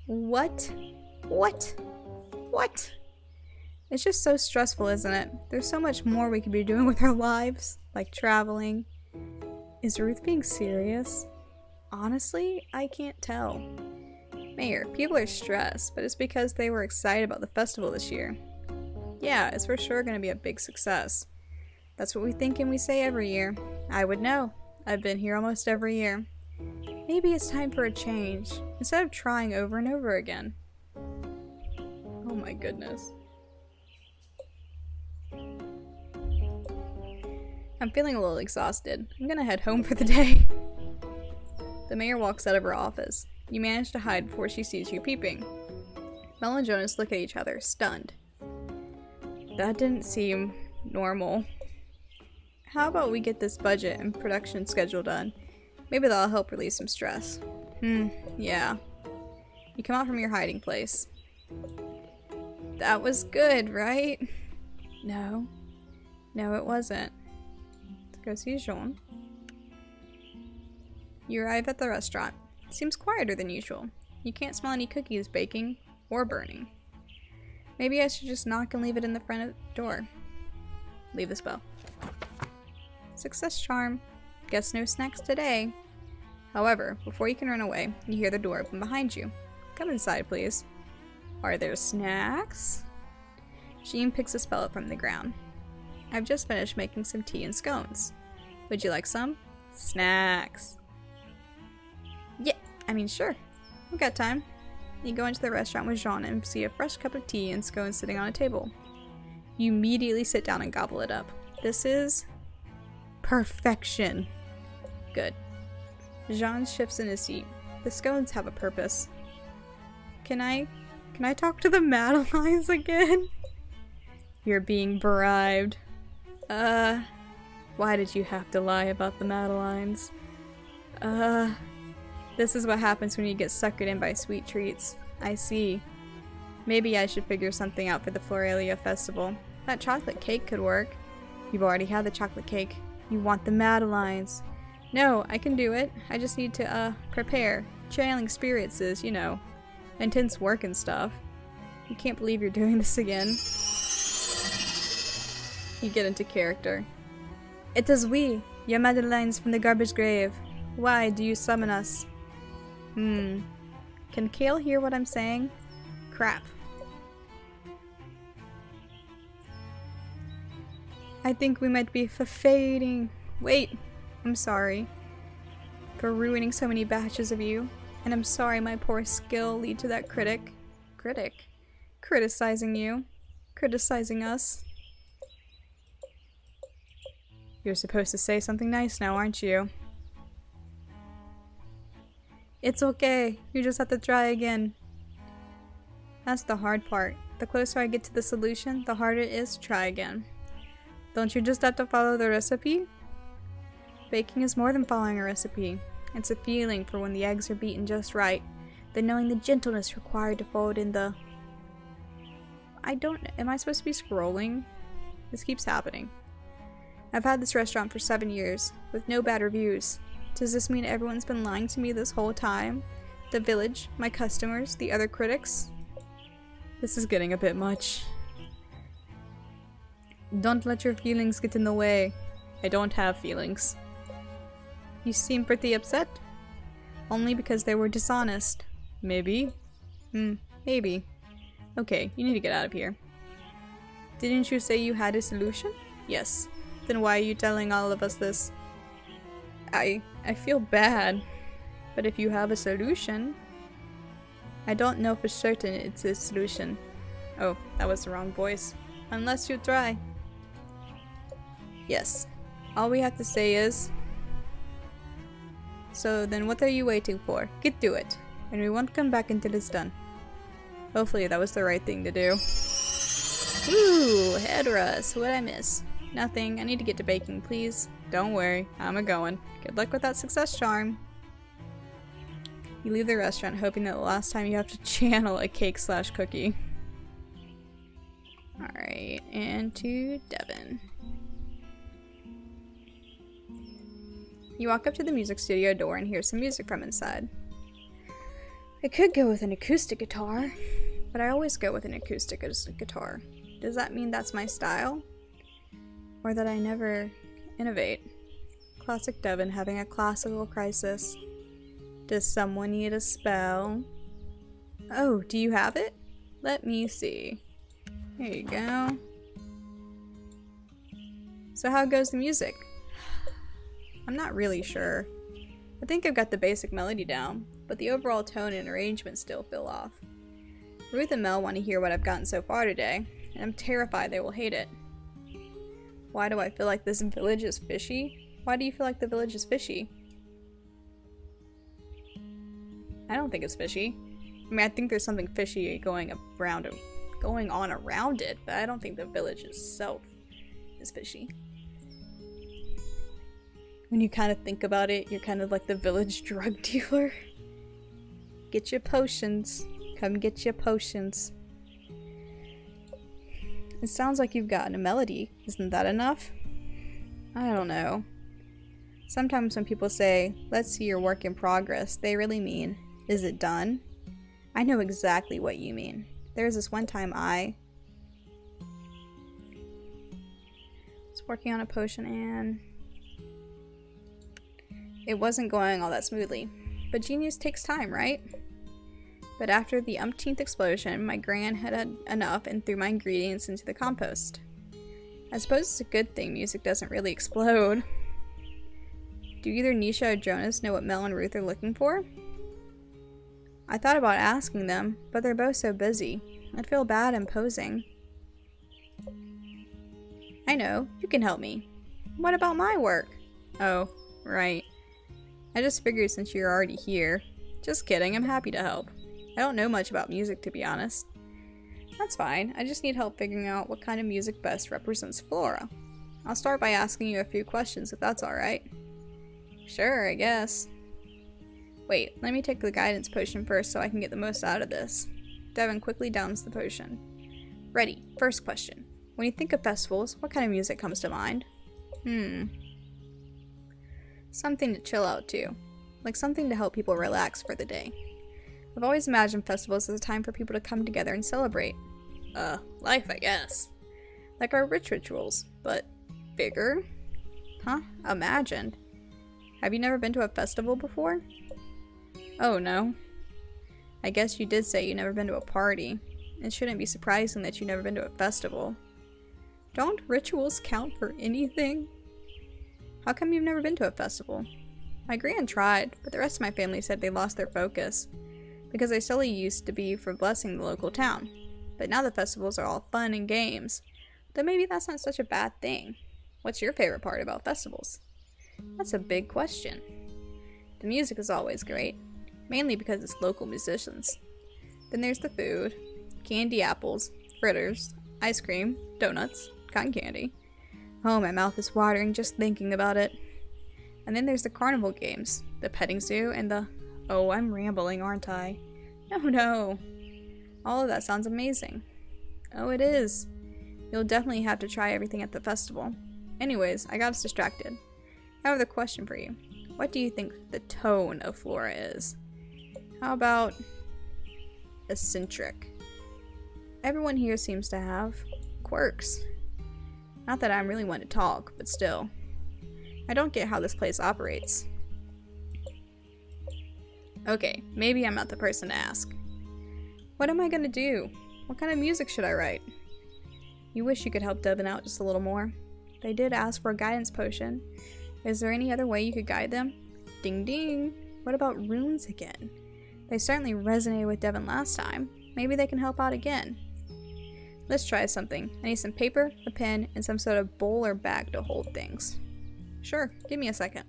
What? It's just so stressful, isn't it? There's so much more we could be doing with our lives, like traveling. Is Ruth being serious? Honestly, I can't tell. Mayor, people are stressed, but it's because they were excited about the festival this year. Yeah, it's for sure going to be a big success. That's what we think and we say every year. I would know. I've been here almost every year. Maybe it's time for a change, instead of trying over and over again. Oh my goodness. I'm feeling a little exhausted. I'm gonna head home for the day. The mayor walks out of her office. You manage to hide before she sees you peeping. Mel and Jonas look at each other, stunned. That didn't seem normal. How about we get this budget and production schedule done? Maybe that'll help release some stress. Yeah. You come out from your hiding place. That was good, right? No, it wasn't. Let's go see Jean. You arrive at the restaurant. Seems quieter than usual. You can't smell any cookies baking or burning. Maybe I should just knock and leave it in the front of the door. Leave the spell. Success charm. Guess no snacks today. However, before you can run away, you hear the door open behind you. Come inside, please. Are there snacks? Jean picks a spell up from the ground. I've just finished making some tea and scones. Would you like some? Snacks. Yeah, sure. We've got time. You go into the restaurant with Jean and see a fresh cup of tea and scones sitting on a table. You immediately sit down and gobble it up. This is perfection. Good. Jean shifts in his seat. The scones have a purpose. Can I talk to the Madeleines again? You're being bribed. Why did you have to lie about the Madeleines? This is what happens when you get suckered in by sweet treats. I see. Maybe I should figure something out for the Floralia festival. That chocolate cake could work. You've already had the chocolate cake. You want the Madeleines. No, I can do it. I just need to, prepare. Channeling spirits is, intense work and stuff. You can't believe you're doing this again. You get into character. It is we, your Madeleines from the garbage grave. Why do you summon us? Can Kale hear what I'm saying? Crap. I think we might be fading. Wait, I'm sorry for ruining so many batches of you. And I'm sorry my poor skill lead to that critic. Criticizing you. Criticizing us. You're supposed to say something nice now, aren't you? It's okay. You just have to try again. That's the hard part. The closer I get to the solution, the harder it is to try again. Don't you just have to follow the recipe? Baking is more than following a recipe. It's a feeling for when the eggs are beaten just right, then knowing the gentleness required to fold in the... Am I supposed to be scrolling? This keeps happening. I've had this restaurant for 7 years, with no bad reviews. Does this mean everyone's been lying to me this whole time? The village, my customers, the other critics? This is getting a bit much. Don't let your feelings get in the way. I don't have feelings. You seem pretty upset. Only because they were dishonest. Maybe? Maybe. Okay, you need to get out of here. Didn't you say you had a solution? Yes. Then why are you telling all of us this? I feel bad. But if you have a solution... I don't know for certain it's a solution. Oh, that was the wrong voice. Unless you try. Yes. All we have to say is... So then what are you waiting for? Get to it. And we won't come back until it's done. Hopefully that was the right thing to do. Woo! Head rust. What'd I miss? Nothing. I need to get to baking, please. Don't worry. I'm a-going. Good luck with that success charm. You leave the restaurant hoping that the last time you have to channel a cake/cookie. Alright, and to Devin. You walk up to the music studio door and hear some music from inside. I could go with an acoustic guitar, but I always go with an acoustic guitar. Does that mean that's my style? Or that I never innovate? Classic Devin having a classical crisis. Does someone need a spell? Oh, do you have it? Let me see. There you go. So how goes the music? I'm not really sure. I think I've got the basic melody down, but the overall tone and arrangement still feel off. Ruth and Mel want to hear what I've gotten so far today, and I'm terrified they will hate it. Why do I feel like this village is fishy? Why do you feel like the village is fishy? I don't think it's fishy. I mean, I think there's something fishy going on around it, but I don't think the village itself is fishy. When you kind of think about it, you're kind of like the village drug dealer. Get your potions. Come get your potions. It sounds like you've gotten a melody. Isn't that enough? I don't know. Sometimes when people say, let's see your work in progress, they really mean, is it done? I know exactly what you mean. There's this one time I was working on a potion and it wasn't going all that smoothly. But genius takes time, right? But after the umpteenth explosion, my gran had enough and threw my ingredients into the compost. I suppose it's a good thing music doesn't really explode. Do either Nisha or Jonas know what Mel and Ruth are looking for? I thought about asking them, but they're both so busy. I'd feel bad imposing. I know, you can help me. What about my work? Oh, right. I just figured since you're already here. Just kidding, I'm happy to help. I don't know much about music, to be honest. That's fine, I just need help figuring out what kind of music best represents Flora. I'll start by asking you a few questions if that's alright. Sure, I guess. Wait, let me take the guidance potion first so I can get the most out of this. Devin quickly downs the potion. Ready, first question. When you think of festivals, what kind of music comes to mind? Something to chill out to. Like something to help people relax for the day. I've always imagined festivals as a time for people to come together and celebrate. Life, I guess. Like our rituals, but bigger? Huh? Imagined. Have you never been to a festival before? Oh no. I guess you did say you've never been to a party. It shouldn't be surprising that you've never been to a festival. Don't rituals count for anything? How come you've never been to a festival? My gran tried, but the rest of my family said they lost their focus, because they solely used to be for blessing the local town. But now the festivals are all fun and games. Though maybe that's not such a bad thing. What's your favorite part about festivals? That's a big question. The music is always great, mainly because it's local musicians. Then there's the food, candy apples, fritters, ice cream, donuts, cotton candy. Oh, my mouth is watering just thinking about it. And then there's the carnival games, the petting zoo, and the... Oh, I'm rambling, aren't I? No. All of that sounds amazing. Oh, it is. You'll definitely have to try everything at the festival. Anyways, I got us distracted. I have another question for you. What do you think the tone of Flora is? How about eccentric? Everyone here seems to have quirks. Not that I'm really one to talk, but still. I don't get how this place operates. Okay, maybe I'm not the person to ask. What am I gonna do? What kind of music should I write? You wish you could help Devin out just a little more. They did ask for a guidance potion. Is there any other way you could guide them? Ding ding! What about runes again? They certainly resonated with Devin last time. Maybe they can help out again. Let's try something. I need some paper, a pen, and some sort of bowl or bag to hold things. Sure, give me a second.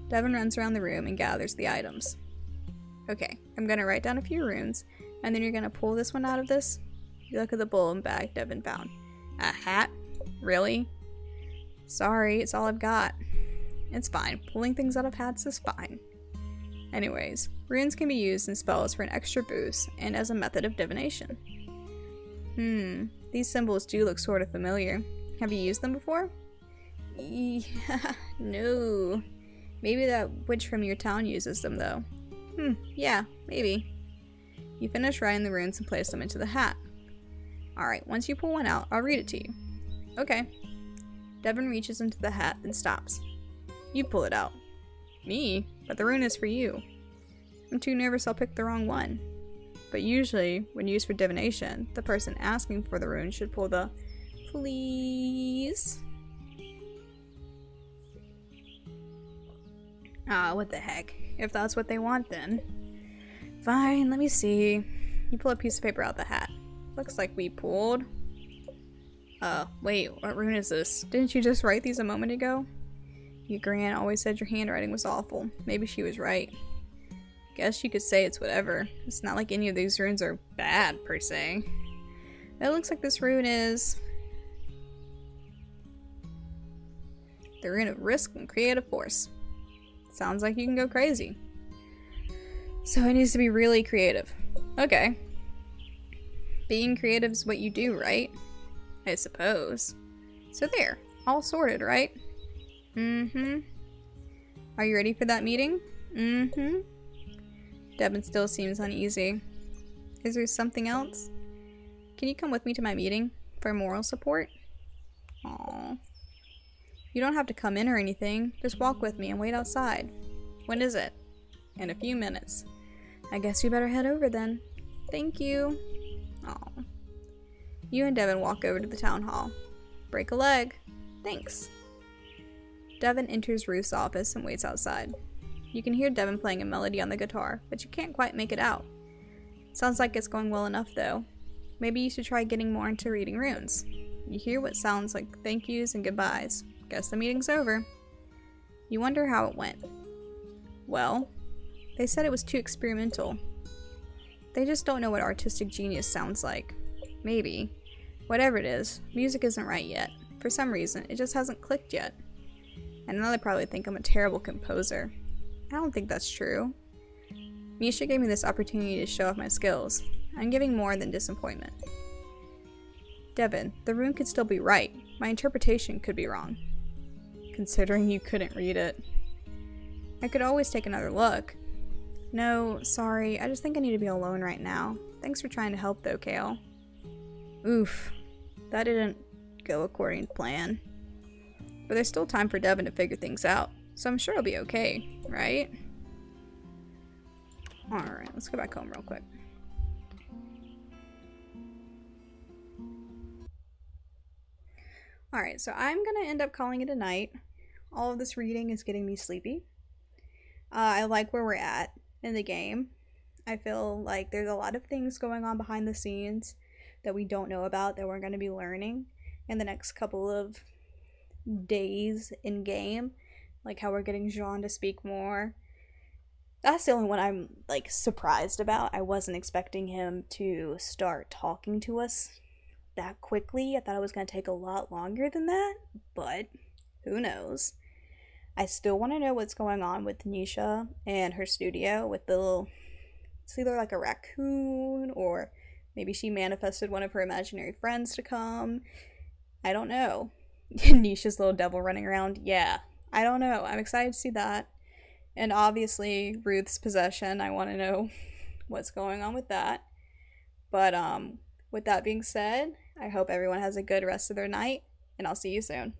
Devin runs around the room and gathers the items. Okay, I'm gonna write down a few runes, and then you're gonna pull this one out of this. You look at the bowl and bag Devin found. A hat? Really? Sorry, it's all I've got. It's fine. Pulling things out of hats is fine. Anyways, runes can be used in spells for an extra boost and as a method of divination. These symbols do look sort of familiar. Have you used them before? Yeah, no. Maybe that witch from your town uses them though. Yeah, maybe. You finish writing the runes and place them into the hat. Alright, once you pull one out, I'll read it to you. Okay. Devin reaches into the hat and stops. You pull it out. Me? But the rune is for you. I'm too nervous I'll pick the wrong one. But usually, when used for divination, the person asking for the rune should pull the please. Ah, what the heck. If that's what they want, then. Fine, let me see. You pull a piece of paper out the hat. Looks like we pulled... wait, what rune is this? Didn't you just write these a moment ago? Your gran always said your handwriting was awful. Maybe she was right. Guess you could say it's whatever. It's not like any of these runes are bad, per se. It looks like this rune is... the rune of risk and creative force. Sounds like you can go crazy. So it needs to be really creative. Okay. Being creative is what you do, right? I suppose. So there. All sorted, right? Are you ready for that meeting? Devin still seems uneasy. Is there something else? Can you come with me to my meeting for moral support? Aww. You don't have to come in or anything. Just walk with me and wait outside. When is it? In a few minutes. I guess you better head over then. Thank you. Aww. You and Devin walk over to the town hall. Break a leg. Thanks. Devin enters Ruth's office and waits outside. You can hear Devin playing a melody on the guitar, but you can't quite make it out. Sounds like it's going well enough though. Maybe you should try getting more into reading runes. You hear what sounds like thank yous and goodbyes. Guess the meeting's over. You wonder how it went. Well, they said it was too experimental. They just don't know what artistic genius sounds like. Maybe. Whatever it is, music isn't right yet. For some reason, it just hasn't clicked yet. And now they probably think I'm a terrible composer. I don't think that's true. Misha gave me this opportunity to show off my skills. I'm giving more than disappointment. Devin, the rune could still be right. My interpretation could be wrong. Considering you couldn't read it. I could always take another look. No, sorry, I just think I need to be alone right now. Thanks for trying to help though, Kale. Oof, that didn't go according to plan. But there's still time for Devin to figure things out, so I'm sure it'll be okay, right? Alright, let's go back home real quick. Alright, so I'm gonna end up calling it a night. All of this reading is getting me sleepy. I like where we're at in the game. I feel like there's a lot of things going on behind the scenes that we don't know about that we're going to be learning in the next couple of days in game. Like how we're getting Jean to speak more. That's the only one I'm like surprised about. I wasn't expecting him to start talking to us that quickly. I thought it was going to take a lot longer than that, but who knows. I still want to know what's going on with Nisha and her studio with the little, it's either like a raccoon or maybe she manifested one of her imaginary friends to come. I don't know. Nisha's little devil running around. Yeah, I don't know. I'm excited to see that. And obviously Ruth's possession. I want to know what's going on with that. But with that being said, I hope everyone has a good rest of their night, and I'll see you soon.